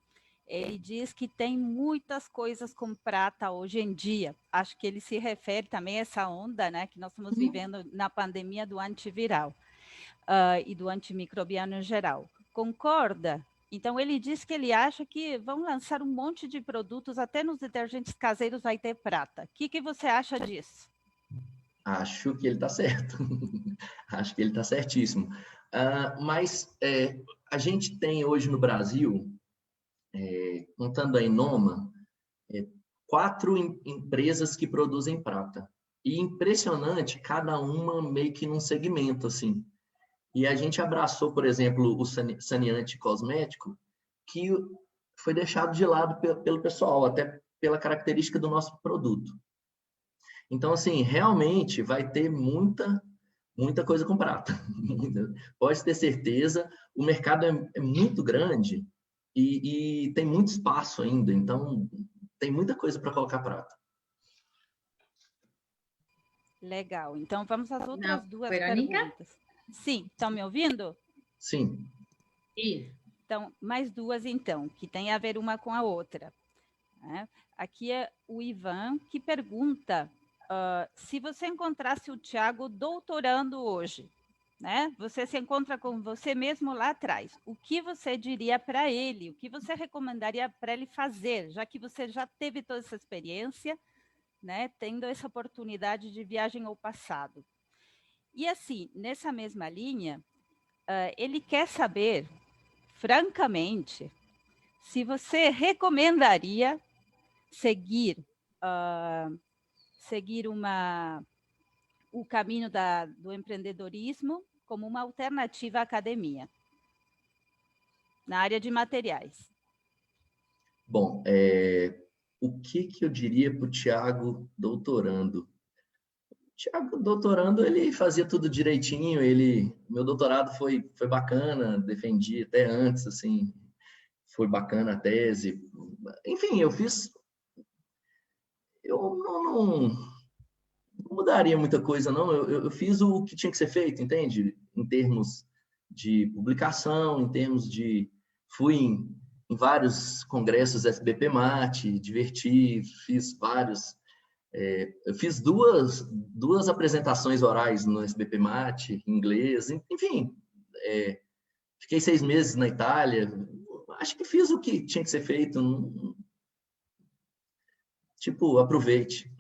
Ele diz que tem muitas coisas com prata hoje em dia. Acho que ele se refere também a essa onda, né, que nós estamos vivendo na pandemia do antiviral e do antimicrobiano em geral. Concorda Então, ele diz que ele acha que vão lançar um monte de produtos, até nos detergentes caseiros vai ter prata. O que você acha disso? Acho que ele está certo. Acho que ele está certíssimo. Mas a gente tem hoje no Brasil, contando a Inoma, 4 empresas que produzem prata. E impressionante, cada uma meio que num segmento, assim. E a gente abraçou, por exemplo, o saneante cosmético, que foi deixado de lado pelo pessoal, até pela característica do nosso produto. Então, assim, realmente vai ter muita coisa com prata. Pode ter certeza, o mercado é muito grande e tem muito espaço ainda, então tem muita coisa para colocar prata. Legal. Então, vamos às outras duas Verônica? perguntas. Sim, estão me ouvindo? Sim. Isso. Então, mais duas, então, que tem a ver uma com a outra. Né? Aqui é o Ivan que pergunta se você encontrasse o Thiago doutorando hoje, né? Você se encontra com você mesmo lá atrás. O que você diria para ele? O que você recomendaria para ele fazer, já que você já teve toda essa experiência, né? Tendo essa oportunidade de viagem ao passado. E assim, nessa mesma linha, ele quer saber, francamente, se você recomendaria seguir o caminho do empreendedorismo como uma alternativa à academia, na área de materiais. Bom, o que eu diria para o Thiago doutorando? Thiago doutorando, ele fazia tudo direitinho, meu doutorado foi bacana, defendi até antes, assim, foi bacana a tese. Enfim, eu não mudaria muita coisa, não. Eu fiz o que tinha que ser feito, entende? Em termos de publicação, em termos de... Fui em vários congressos SBPMAT, diverti, fiz vários... eu fiz duas apresentações orais no SBPMAT, em inglês, enfim. Fiquei 6 meses na Itália. Acho que fiz o que tinha que ser feito. Tipo, aproveite.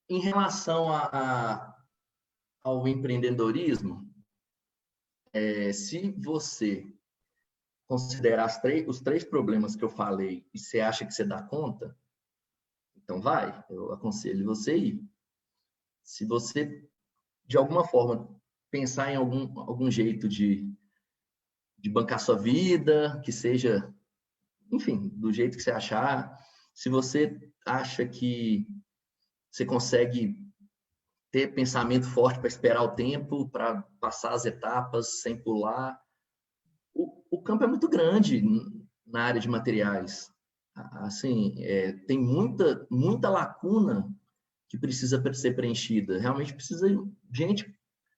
Em relação ao empreendedorismo, se você considerar os 3 problemas que eu falei e você acha que você dá conta, então vai, eu aconselho você ir. Se você, de alguma forma, pensar em algum jeito de bancar sua vida, que seja, enfim, do jeito que você achar, se você acha que você consegue ter pensamento forte para esperar o tempo, para passar as etapas sem pular. O campo é muito grande na área de materiais. Assim, tem muita lacuna que precisa ser preenchida. Realmente precisa gente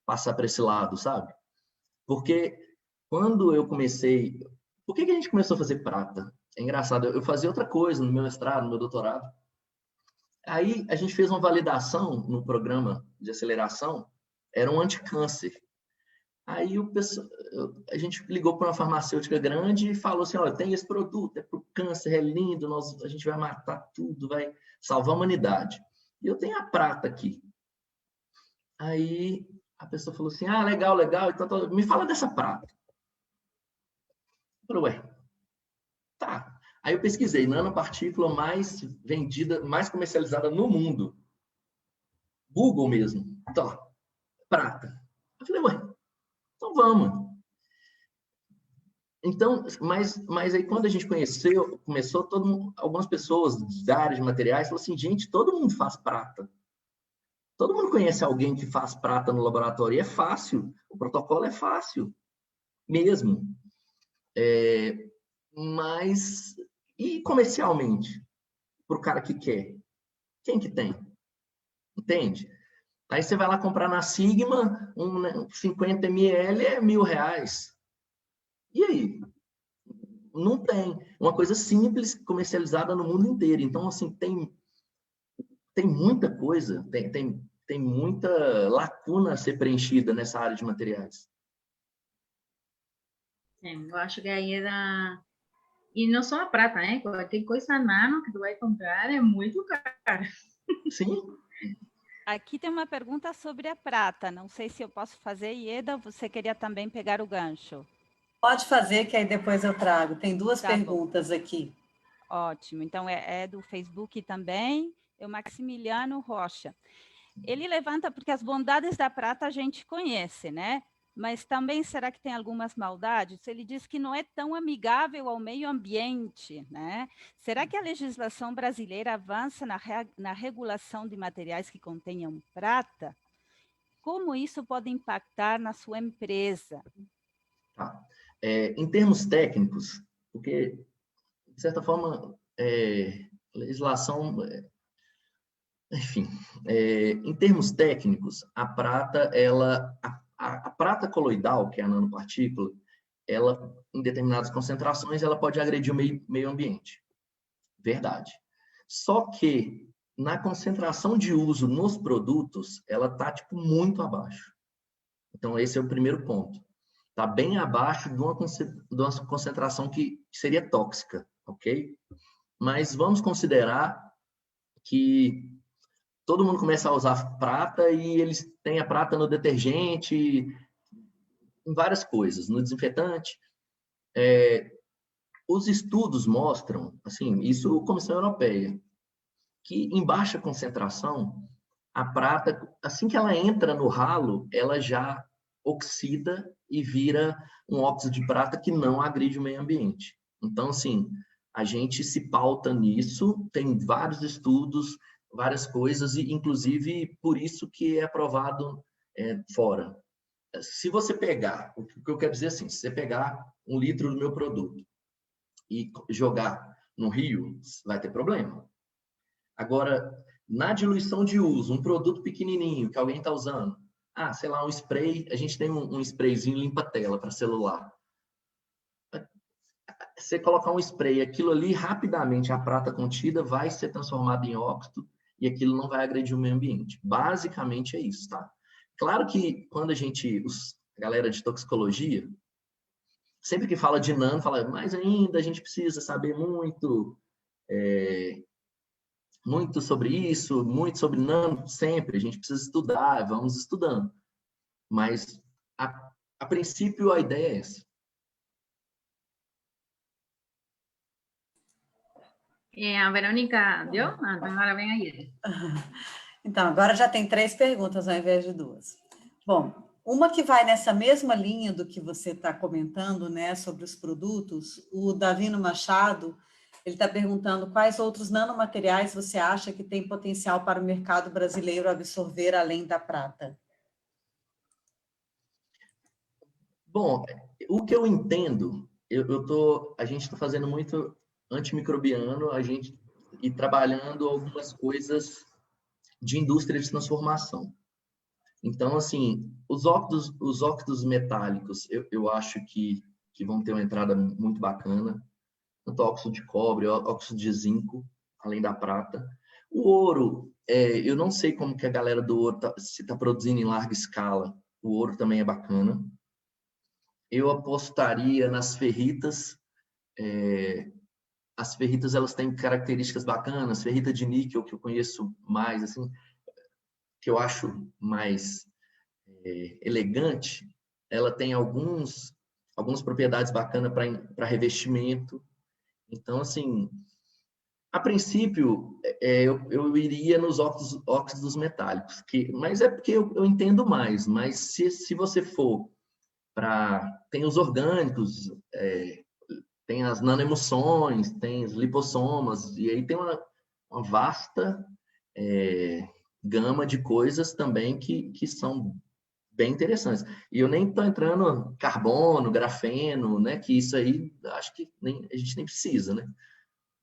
passar para esse lado, sabe? Porque quando eu comecei... Por que a gente começou a fazer prata? É engraçado, eu fazia outra coisa no meu mestrado, no meu doutorado. Aí a gente fez uma validação no programa de aceleração, era um anticâncer. Aí a gente ligou para uma farmacêutica grande e falou assim, olha, tem esse produto, é para o câncer, é lindo, a gente vai matar tudo, vai salvar a humanidade. E eu tenho a prata aqui. Aí a pessoa falou assim, legal, então, me fala dessa prata. Eu falei, tá. Aí eu pesquisei, nanopartícula mais vendida, mais comercializada no mundo. Google mesmo. Então, prata. Eu falei, então vamos. Então, mas aí quando a gente começou, algumas pessoas da área de materiais falaram assim, gente, todo mundo faz prata. Todo mundo conhece alguém que faz prata no laboratório. E é fácil, o protocolo é fácil, mesmo. Mas, e comercialmente? Para o cara que quer? Quem que tem? Entende? Aí você vai lá comprar na Sigma, 50 ml é R$1.000. E aí? Não tem. Uma coisa simples, comercializada no mundo inteiro. Então, assim, tem muita coisa, tem muita lacuna a ser preenchida nessa área de materiais. Eu acho que aí era... E não só a prata, né? Qualquer coisa nano que tu vai comprar é muito caro. Sim, Aqui tem uma pergunta sobre a prata. Não sei se eu posso fazer, Ieda, você queria também pegar o gancho. Pode fazer, que aí depois eu trago. Tem duas Tá bom. perguntas aqui. Ótimo. Então, é do Facebook também, é o Maximiliano Rocha. Ele levanta porque as bondades da prata a gente conhece, né? Mas também será que tem algumas maldades? Ele diz que não é tão amigável ao meio ambiente, né? Será que a legislação brasileira avança na regulação de materiais que contenham prata? Como isso pode impactar na sua empresa? tá. Em termos técnicos, porque, de certa forma, legislação, enfim, em termos técnicos, a prata, a prata coloidal, que é a nanopartícula, ela, em determinadas concentrações, ela pode agredir o meio ambiente. Verdade. Só que, na concentração de uso nos produtos, ela está, tipo, muito abaixo. Então, esse é o primeiro ponto. Está bem abaixo de uma concentração que seria tóxica, ok? Mas vamos considerar que todo mundo começa a usar prata e eles têm a prata no detergente, em várias coisas, no desinfetante. Os estudos mostram, assim, isso Comissão Europeia, que em baixa concentração, a prata, assim que ela entra no ralo, ela já oxida e vira um óxido de prata que não agride o meio ambiente. Então, assim, a gente se pauta nisso, tem vários estudos, várias coisas, e inclusive por isso que é aprovado fora. Se você pegar, o que eu quero dizer assim, se você pegar 1 litro do meu produto e jogar no rio, vai ter problema. Agora, na diluição de uso, um produto pequenininho que alguém está usando, sei lá, um spray, a gente tem um sprayzinho limpa-tela para celular. Você colocar um spray, aquilo ali, rapidamente, a prata contida vai ser transformada em óxido e aquilo não vai agredir o meio ambiente. Basicamente é isso, tá? Claro que quando a galera de toxicologia, sempre que fala de nano, fala, mas ainda a gente precisa saber muito sobre isso, muito sobre nano, sempre. A gente precisa estudar, vamos estudando. Mas, a princípio, a ideia é essa. A Verônica deu? Então agora vem aí. Então, agora já tem 3 perguntas ao invés de 2. Bom, uma que vai nessa mesma linha do que você está comentando, né, sobre os produtos, o Davino Machado, ele está perguntando quais outros nanomateriais você acha que tem potencial para o mercado brasileiro absorver além da prata? Bom, o que eu entendo, a gente está fazendo muito antimicrobiano, e trabalhando algumas coisas de indústria de transformação. Então, assim, os óxidos metálicos, eu acho que vão ter uma entrada muito bacana, tanto óxido de cobre, óxido de zinco, além da prata. O ouro, eu não sei como que a galera do ouro se está produzindo em larga escala. O ouro também é bacana. Eu apostaria nas ferritas. As ferritas, elas têm características bacanas. Ferrita de níquel, que eu conheço mais, assim, que eu acho mais elegante, ela tem algumas propriedades bacanas para revestimento. Então, assim, a princípio, eu iria nos óxidos metálicos, mas é porque eu entendo mais. Mas se você for para... Tem os orgânicos, tem as nanoemulsões, tem as lipossomas, e aí tem uma vasta gama de coisas também que são bem interessantes. E eu nem estou entrando carbono, grafeno, né? Que isso aí, acho que a gente nem precisa, né?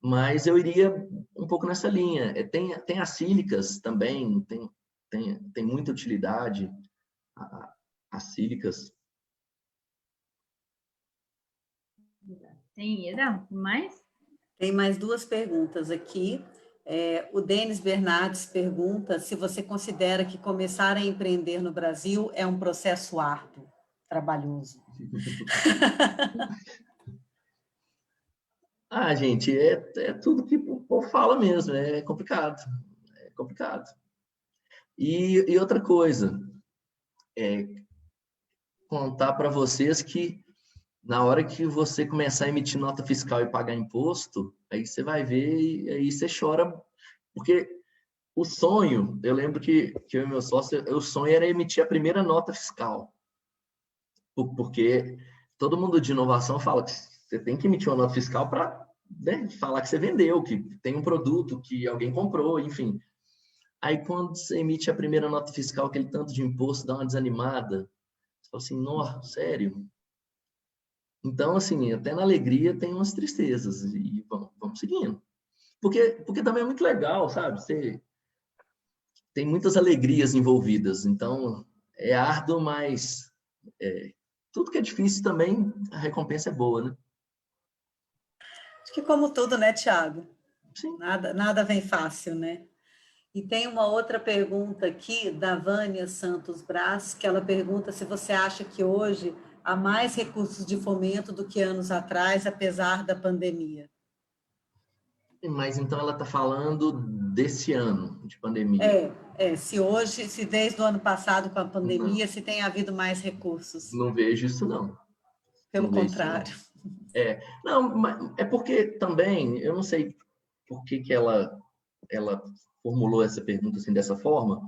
Mas eu iria um pouco nessa linha. Tem as sílicas também, tem muita utilidade, as sílicas. Tem Ieda, mais? Tem mais 2 perguntas aqui. O Denis Bernardes pergunta se você considera que começar a empreender no Brasil é um processo árduo. trabalhoso. Ah, gente, é tudo que o povo fala mesmo, é complicado. É complicado. E outra coisa, contar para vocês que na hora que você começar a emitir nota fiscal e pagar imposto, aí você vai ver e aí você chora, porque o sonho, eu lembro que eu e meu sócio, o sonho era emitir a primeira nota fiscal, porque todo mundo de inovação fala que você tem que emitir uma nota fiscal para, né, falar que você vendeu, que tem um produto, que alguém comprou, enfim. Aí quando você emite a primeira nota fiscal, aquele tanto de imposto dá uma desanimada. Você fala assim, nossa, sério? Então, assim, até na alegria tem umas tristezas e vamos seguindo. Porque também é muito legal, sabe? Você tem muitas alegrias envolvidas. Então, é árduo, mas tudo que é difícil também, a recompensa é boa, né? Acho que como tudo, né, Tiago? Sim. Nada vem fácil, né? E tem uma outra pergunta aqui da Vânia Santos Brás, que ela pergunta se você acha que hoje há mais recursos de fomento do que anos atrás, apesar da pandemia. Mas então ela está falando desse ano de pandemia. Se desde o ano passado com a pandemia, se tem havido mais recursos. Não vejo isso, não. Pelo Não vejo isso, contrário. não. Não, mas é porque também, eu não sei por que ela formulou essa pergunta assim, dessa forma,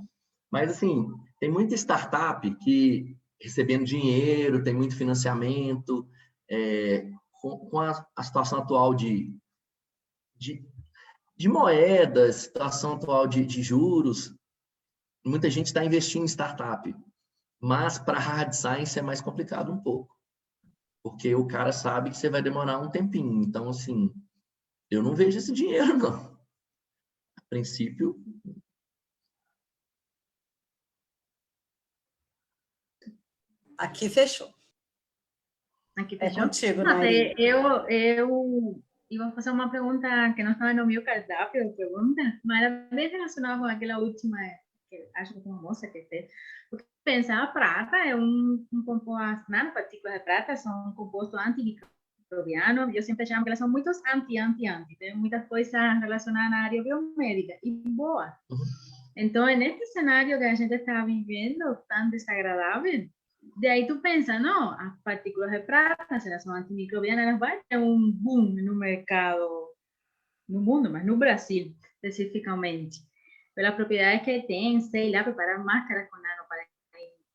mas assim, tem muita startup que recebendo dinheiro, tem muito financiamento, com a situação atual de moeda, situação atual de juros, muita gente está investindo em startup, mas para hard science é mais complicado um pouco, porque o cara sabe que você vai demorar um tempinho, então assim, eu não vejo esse dinheiro, não. A princípio. Aqui fechou. Aqui fechou? É contigo, Não, Nairi. eu iba a fazer uma pergunta que não estava no meu cardápio de perguntas, mas era bem relacionada com aquela última, que acho que foi uma moça que fez. Porque pensar, a prata é um composto, nanopartículas de prata são um composto antimicrobiano, eu sempre chamo que elas são muito anti, tem muitas coisas relacionadas na área biomédica e boa. Então, neste cenário que a gente está vivendo, tão desagradável, de aí tu pensa, não, as partículas de prata, se elas são antimicrobianas, elas vão ter um boom no mercado, no mundo, mas no Brasil, especificamente. Pelas propriedades que tem, sei lá, preparar máscaras com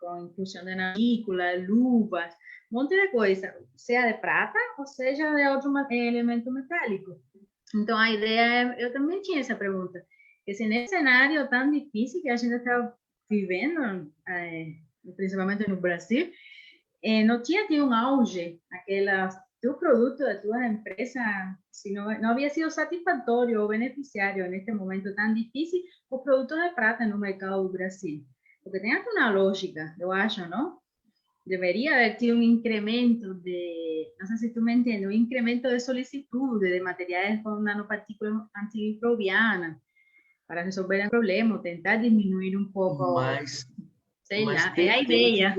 com inclusão de nanícula, luvas, um monte de coisa, seja de prata ou seja de outro elemento metálico. Então, a ideia eu também tinha essa pergunta, que se nesse cenário tão difícil que a gente está vivendo, principalmente no Brasil, não tinha tido um auge, teu produto da tua empresa, se não havia sido satisfatório ou beneficiário neste momento tão difícil, os produtos de prata no mercado do Brasil. Porque tem até uma lógica, eu acho, não? Deveria haver tido um incremento não sei se tu me entiendes, um incremento de solicitude de materiais com nanopartículas antimicrobianas para resolver o problema, ou tentar diminuir um pouco, sei lá, é a ideia.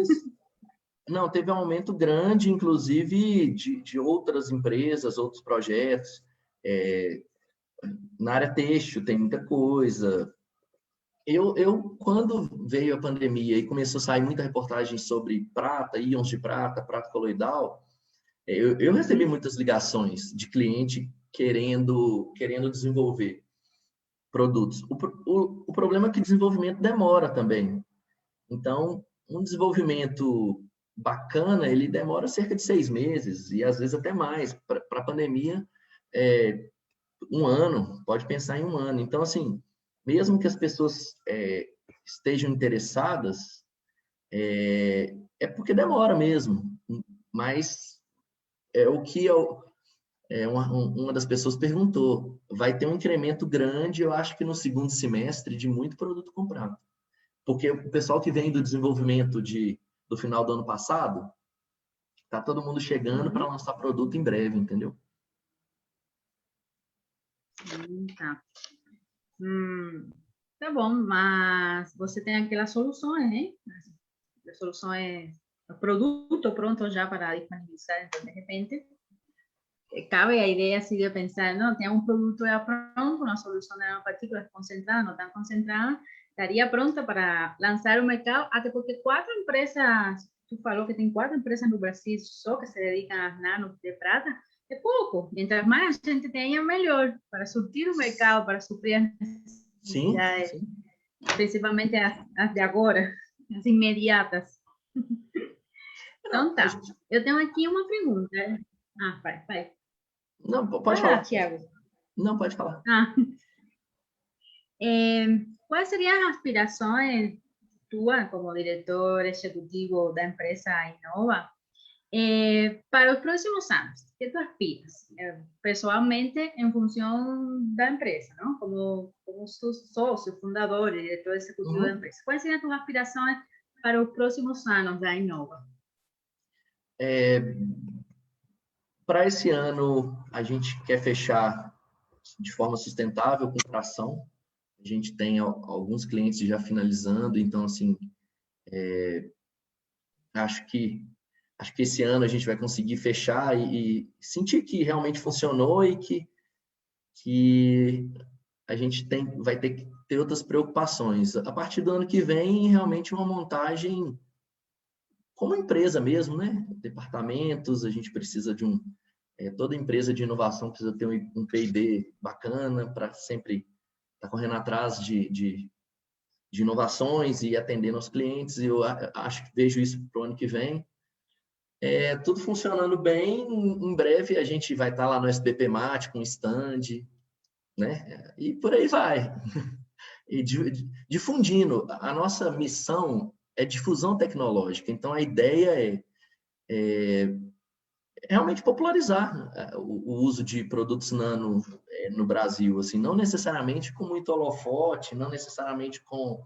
Não, teve um aumento grande, inclusive, de outras empresas, outros projetos. Na área têxtil tem muita coisa. Quando veio a pandemia e começou a sair muita reportagem sobre prata, íons de prata, prata coloidal, eu recebi muitas ligações de cliente querendo desenvolver produtos. O problema é que o desenvolvimento demora também. Então, um desenvolvimento bacana, ele demora cerca de 6 meses, e às vezes até mais. Para a pandemia, 1 ano, pode pensar em 1 ano. Então, assim, mesmo que as pessoas estejam interessadas, é porque demora mesmo. Mas o que uma das pessoas perguntou, vai ter um incremento grande, eu acho que no segundo semestre, de muito produto comprado. Porque o pessoal que vem do desenvolvimento do final do ano passado, tá todo mundo chegando para lançar produto em breve, entendeu? Tá. Tá bom, mas você tem aquelas soluções, né? As soluções producto pronto ya para disponibilizar. Entonces, de repente, cabe a idea así de pensar, ¿no? Tiene un producto ya pronto, una solución de nanopartículas concentrada, no tan concentrada, estaría pronta para lanzar al mercado, até porque 4 empresas, tú falou que tem 4 empresas no Brasil só que se dedicam a nanos de prata, é pouco. Mientras mais a gente tenha, melhor, para surtir o mercado, para suprir as necessidades, principalmente as de agora, as imediatas. Então tá, eu tenho aqui uma pergunta. Ah, vai. Não, pode falar. Tiago. Não, pode falar. ¿Cuáles serían las aspiraciones tuyas como director ejecutivo da empresa Innova para los próximos años? ¿Qué tú aspiras personalmente en función da empresa, ¿no? Como socio, fundador y director ejecutivo da empresa? ¿Cuáles serían tus aspiraciones para los próximos años da Innova? Para esse ano, a gente quer fechar de forma sustentável com tração. A gente tem alguns clientes já finalizando, então, assim, acho que esse ano a gente vai conseguir fechar e sentir que realmente funcionou e que a gente vai ter que ter outras preocupações. A partir do ano que vem, realmente uma montagem como empresa mesmo, né? Departamentos, a gente precisa de toda empresa de inovação precisa ter um P&D bacana para sempre estar correndo atrás de inovações e atendendo aos clientes. Eu acho que vejo isso para o ano que vem. Tudo funcionando bem, em breve a gente vai estar lá no SBPMAT com stand, né? E por aí vai. E difundindo. A nossa missão é difusão tecnológica, então a ideia é realmente popularizar o uso de produtos nano no Brasil, assim, não necessariamente com muito holofote, não necessariamente com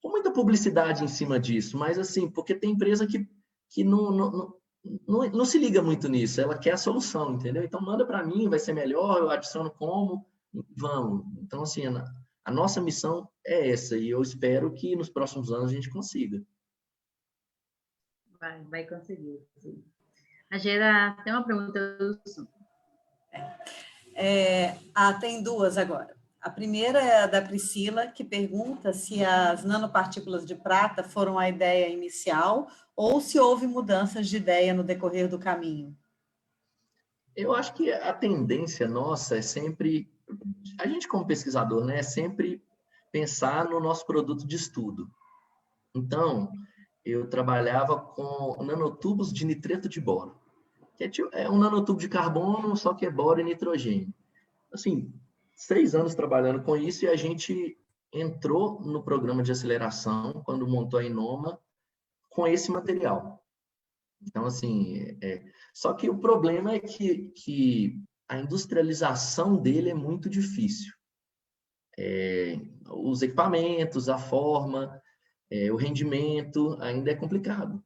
muita publicidade em cima disso, mas assim, porque tem empresa que não se liga muito nisso, ela quer a solução, entendeu? Então manda para mim, vai ser melhor, eu adiciono como, vamos. Então assim, a nossa missão é essa, e eu espero que nos próximos anos a gente consiga. Vai conseguir. A Gera tem uma pergunta do Zoom. Tem duas agora. A primeira é a da Priscila, que pergunta se as nanopartículas de prata foram a ideia inicial ou se houve mudanças de ideia no decorrer do caminho. Eu acho que a tendência nossa é sempre, a gente como pesquisador, né, é sempre pensar no nosso produto de estudo. Então, eu trabalhava com nanotubos de nitreto de boro, que é um nanotubo de carbono, só que é boro e nitrogênio. Assim, 6 anos trabalhando com isso e a gente entrou no programa de aceleração, quando montou a Inoma, com esse material. Então, assim, só que o problema é que a industrialização dele é muito difícil. Os equipamentos, a forma, o rendimento ainda é complicado.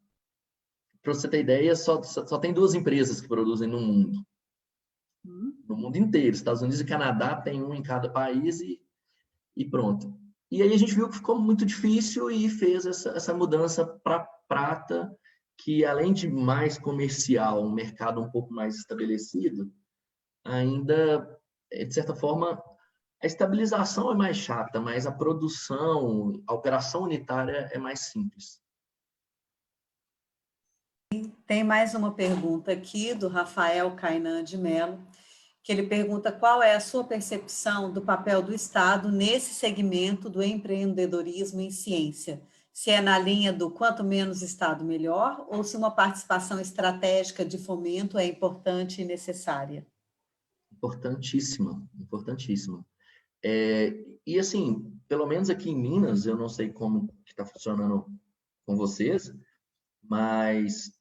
Para você ter ideia, só tem 2 empresas que produzem no mundo. No mundo inteiro. Estados Unidos e Canadá tem um em cada país e pronto. E aí a gente viu que ficou muito difícil e fez essa mudança para prata, que além de mais comercial, um mercado um pouco mais estabelecido, ainda, de certa forma, a estabilização é mais chata, mas a produção, a operação unitária é mais simples. Tem mais uma pergunta aqui do Rafael Cainan de Mello, que ele pergunta qual é a sua percepção do papel do Estado nesse segmento do empreendedorismo em ciência. Se é na linha do quanto menos Estado, melhor, ou se uma participação estratégica de fomento é importante e necessária? Importantíssima, importantíssima. E assim, pelo menos aqui em Minas, eu não sei como está funcionando com vocês, mas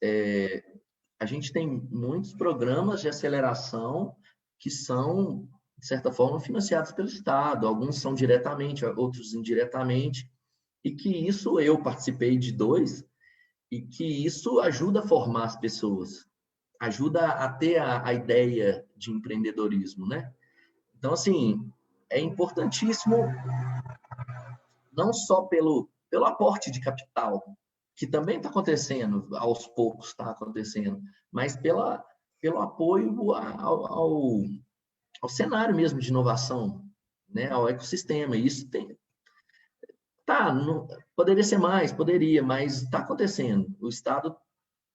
a gente tem muitos programas de aceleração que são, de certa forma, financiados pelo Estado. Alguns são diretamente, outros indiretamente, e que isso, eu participei de 2, e que isso ajuda a formar as pessoas, ajuda a ter a ideia de empreendedorismo, né? Então, assim, é importantíssimo, não só pelo aporte de capital, que também está acontecendo, aos poucos está acontecendo, mas pelo apoio ao cenário mesmo de inovação, né, ao ecossistema. E isso poderia ser mais, poderia, mas está acontecendo. O Estado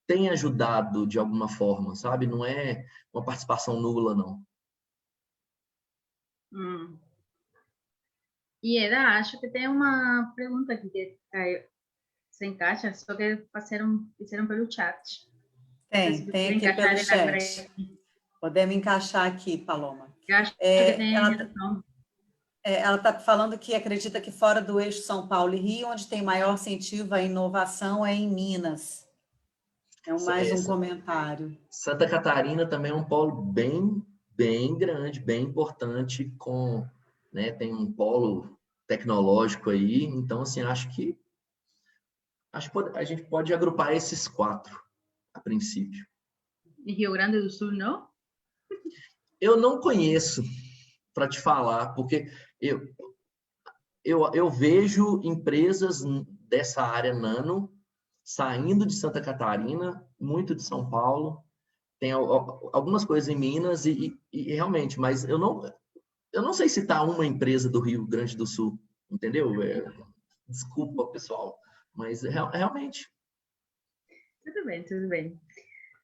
tem ajudado de alguma forma, sabe? Não é uma participação nula, não. E Eda, acho que tem uma pergunta aqui que se encaixa, só que fizeram pelo chat. Tem aqui pelo chat. Podemos encaixar aqui, Paloma. Acho que tem ela está falando que acredita que fora do eixo São Paulo e Rio, onde tem maior incentivo à inovação é em Minas. É mais um comentário. Santa Catarina também é um polo bem grande, bem importante, né, tem um polo tecnológico aí. Então, assim, acho que a gente pode agrupar esses 4, a princípio. E Rio Grande do Sul, não? Eu não conheço, para te falar, porque eu vejo empresas dessa área nano saindo de Santa Catarina, muito de São Paulo, tem algumas coisas em Minas e realmente, mas eu não sei citar uma empresa do Rio Grande do Sul, entendeu? Desculpa, pessoal, mas realmente. Tudo bem.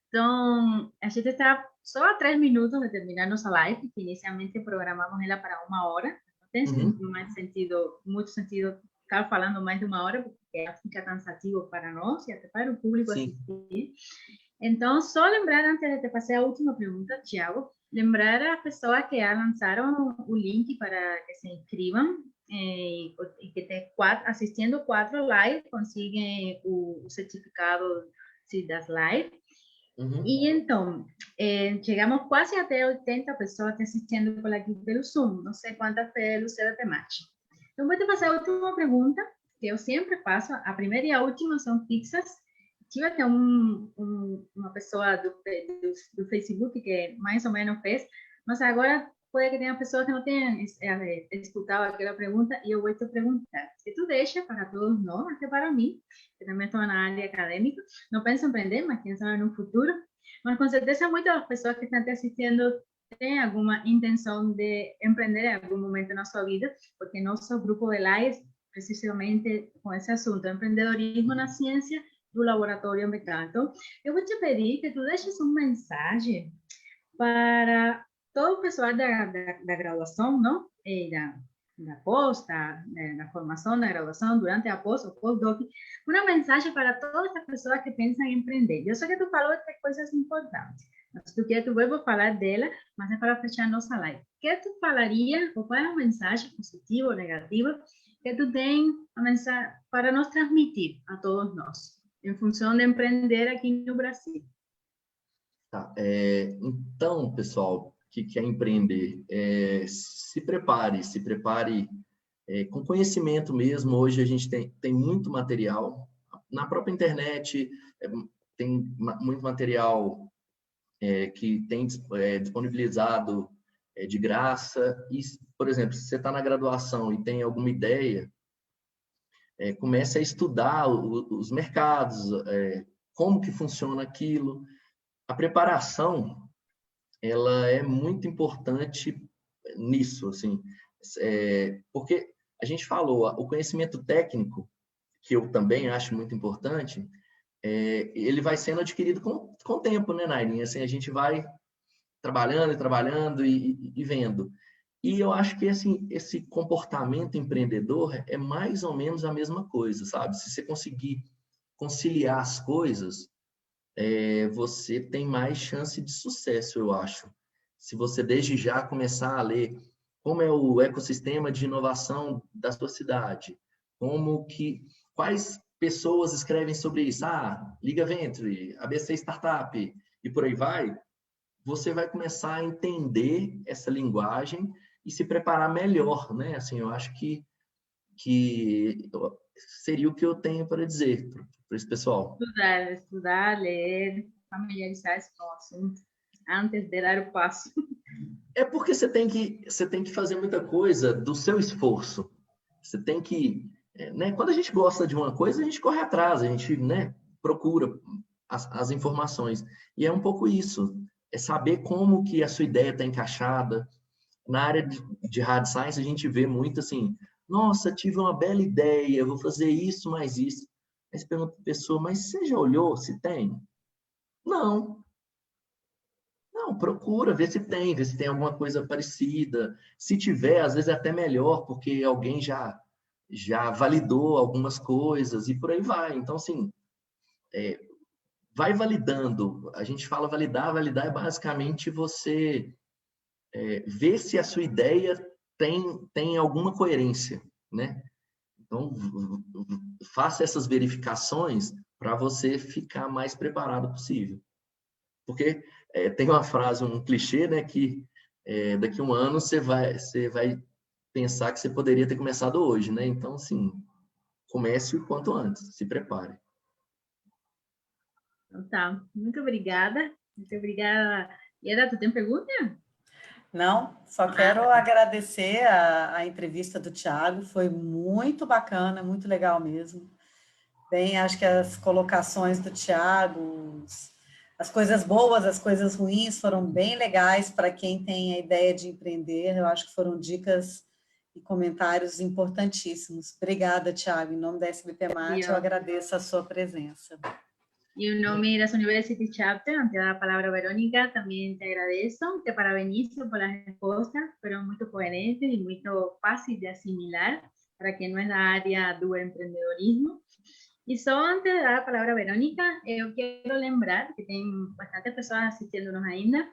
Então, a gente está só a 3 minutos de terminar nossa live, que inicialmente programamos ela para 1 hora. Não tem muito sentido ficar falando mais de 1 hora, porque fica cansativo para nós e até para o público assistir. Então, só lembrar, antes de te passar a última pergunta, Thiago, lembrar a pessoas que já lançaram o link para que se inscrevam e que estão assistindo 4 lives, conseguem o certificado das lives. E então, chegamos quase até 80 pessoas assistindo por aqui pelo Zoom, não sei quantas pelo CDTMAT. Então, vou te passar a última pergunta, que eu sempre faço, a primeira e a última são fixas. Tive até uma pessoa do Facebook que mais ou menos fez, mas agora pode que tenha pessoas que não tenham escutado aquela pergunta e eu vou te perguntar. Se tu deixa para todos nós, até para mim, que também estou na área acadêmica, não penso em empreender, mas quem sabe no futuro, mas com certeza muitas das pessoas que estão te assistindo têm alguma intenção de empreender em algum momento na sua vida, porque nosso grupo de lives, precisamente com esse assunto, empreendedorismo na ciência, do laboratório Mercado. Então, eu vou te pedir que tu deixes uma mensagem para todo o pessoal da graduação, não? Da pós, da formação, da graduação, durante a pós, o pós-doc, uma mensagem para todas as pessoas que pensam em empreender. Eu sei que tu falou de coisas importantes, mas tu quer, tu vou falar dela, mas é para fechar nossa live. O que tu falaria, ou qual é a mensagem positiva ou negativa que tu tem para nos transmitir a todos nós, em função de empreender aqui no Brasil? Tá. Então, pessoal, que quer empreender, se prepare com conhecimento mesmo. Hoje a gente tem muito material. Na própria internet, tem muito material que tem disponibilizado de graça. E, por exemplo, se você está na graduação e tem alguma ideia, comece a estudar os mercados, como que funciona aquilo. A preparação, ela é muito importante nisso, assim, porque a gente falou, o conhecimento técnico, que eu também acho muito importante, ele vai sendo adquirido com o tempo, né, Nairinha? Assim, a gente vai trabalhando e vendo. E eu acho que esse comportamento empreendedor é mais ou menos a mesma coisa, sabe? Se você conseguir conciliar as coisas, você tem mais chance de sucesso, eu acho. Se você desde já começar a ler como é o ecossistema de inovação da sua cidade, quais pessoas escrevem sobre isso, Liga Venture, ABC Startup e por aí vai, você vai começar a entender essa linguagem e se preparar melhor, né? Assim, eu acho que seria o que eu tenho para dizer para esse pessoal. Estudar, ler, familiarizar-se com o assunto antes de dar o passo. É porque você tem que fazer muita coisa do seu esforço. Você tem que né, quando a gente gosta de uma coisa, a gente corre atrás, a gente, né, procura as informações. E é um pouco isso, é saber como que a sua ideia está encaixada. Na área de hard science, a gente vê muito assim, nossa, tive uma bela ideia, vou fazer isso, mais isso. Aí você pergunta para a pessoa, mas você já olhou se tem? Não. Não, procura, vê se tem alguma coisa parecida. Se tiver, às vezes é até melhor, porque alguém já validou algumas coisas e por aí vai. Então, assim, vai validando. A gente fala validar é basicamente você ver se a sua ideia tem alguma coerência, né? Então, faça essas verificações para você ficar mais preparado possível. Porque tem uma frase, um clichê, né, que daqui a um ano você vai pensar que você poderia ter começado hoje, né? Então, assim, comece o quanto antes, se prepare. Então tá, muito obrigada. Muito obrigada. Ieda, tu tem pergunta? Não, só quero agradecer a entrevista do Thiago, foi muito bacana, muito legal mesmo. Bem, acho que as colocações do Thiago, as coisas boas, as coisas ruins foram bem legais para quem tem a ideia de empreender. Eu acho que foram dicas e comentários importantíssimos. Obrigada, Thiago. Em nome da SBP Mate, eu agradeço a sua presença. Y en nombre de las University Chapter, ante la palabra Verónica, también te agradezco, te parabenizo por las respuestas, fueron muy coherentes y muy fáciles de asimilar para quien no es la área do empreendedorismo. Y solo antes de dar la palabra a Verónica, yo quiero lembrar que tem bastantes pessoas assistindo-nos ainda,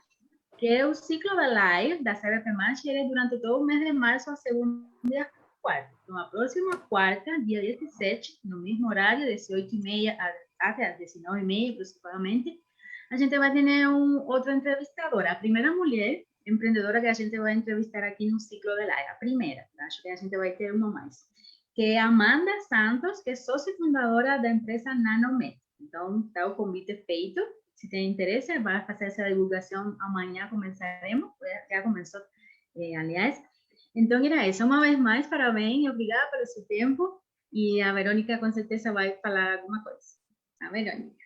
que o ciclo da live da CBP Match é durante todo o mês de março, a segunda e a quarta. Então, a próxima quarta, dia 17, no mesmo horário, 18h30 até às 19h30 aproximadamente, a gente vai ter outra entrevistadora, a primeira mulher empreendedora que a gente vai entrevistar aqui no ciclo de live, a primeira, acho que a gente vai ter uma mais, que é Amanda Santos, que é sócia e fundadora da empresa Nanomed. Então, está o convite feito. Se tem interesse, vai fazer essa divulgação amanhã, começaremos, já começou, aliás. Então, era isso. Uma vez mais, parabéns, obrigada pelo seu tempo. E a Verônica, com certeza, vai falar alguma coisa. A Verônica.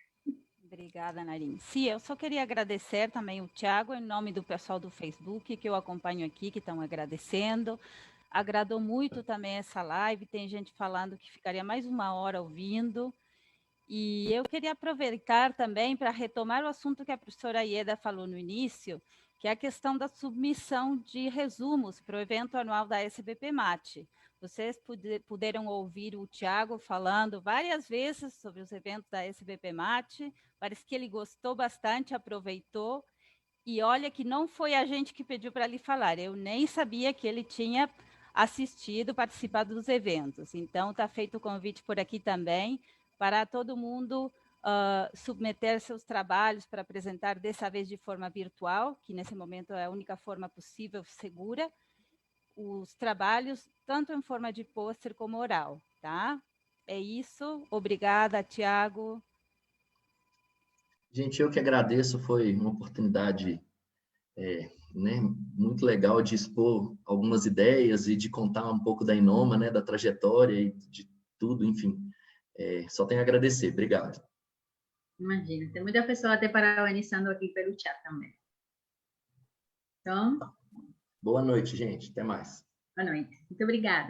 Obrigada, Narim. Sim, eu só queria agradecer também o Thiago, em nome do pessoal do Facebook, que eu acompanho aqui, que estão agradecendo. Agradou muito também essa live, tem gente falando que ficaria mais 1 hora ouvindo. E eu queria aproveitar também para retomar o assunto que a professora Ieda falou no início, que é a questão da submissão de resumos para o evento anual da SBP Mate. Vocês puderam ouvir o Thiago falando várias vezes sobre os eventos da SBP Mate, parece que ele gostou bastante, aproveitou, e olha que não foi a gente que pediu para ele falar, eu nem sabia que ele tinha assistido, participado dos eventos. Então, está feito o convite por aqui também, para todo mundo submeter seus trabalhos para apresentar, dessa vez de forma virtual, que nesse momento é a única forma possível, segura, os trabalhos, tanto em forma de pôster como oral, tá? É isso, obrigada, Thiago. Gente, eu que agradeço, foi uma oportunidade né, muito legal de expor algumas ideias e de contar um pouco da Inoma, né, da trajetória e de tudo, enfim. Só tenho a agradecer. Obrigado. Imagina, tem muitas pessoas até parabenizando aqui pelo chat também. Então, boa noite, gente. Até mais. boa noite. Muito obrigada.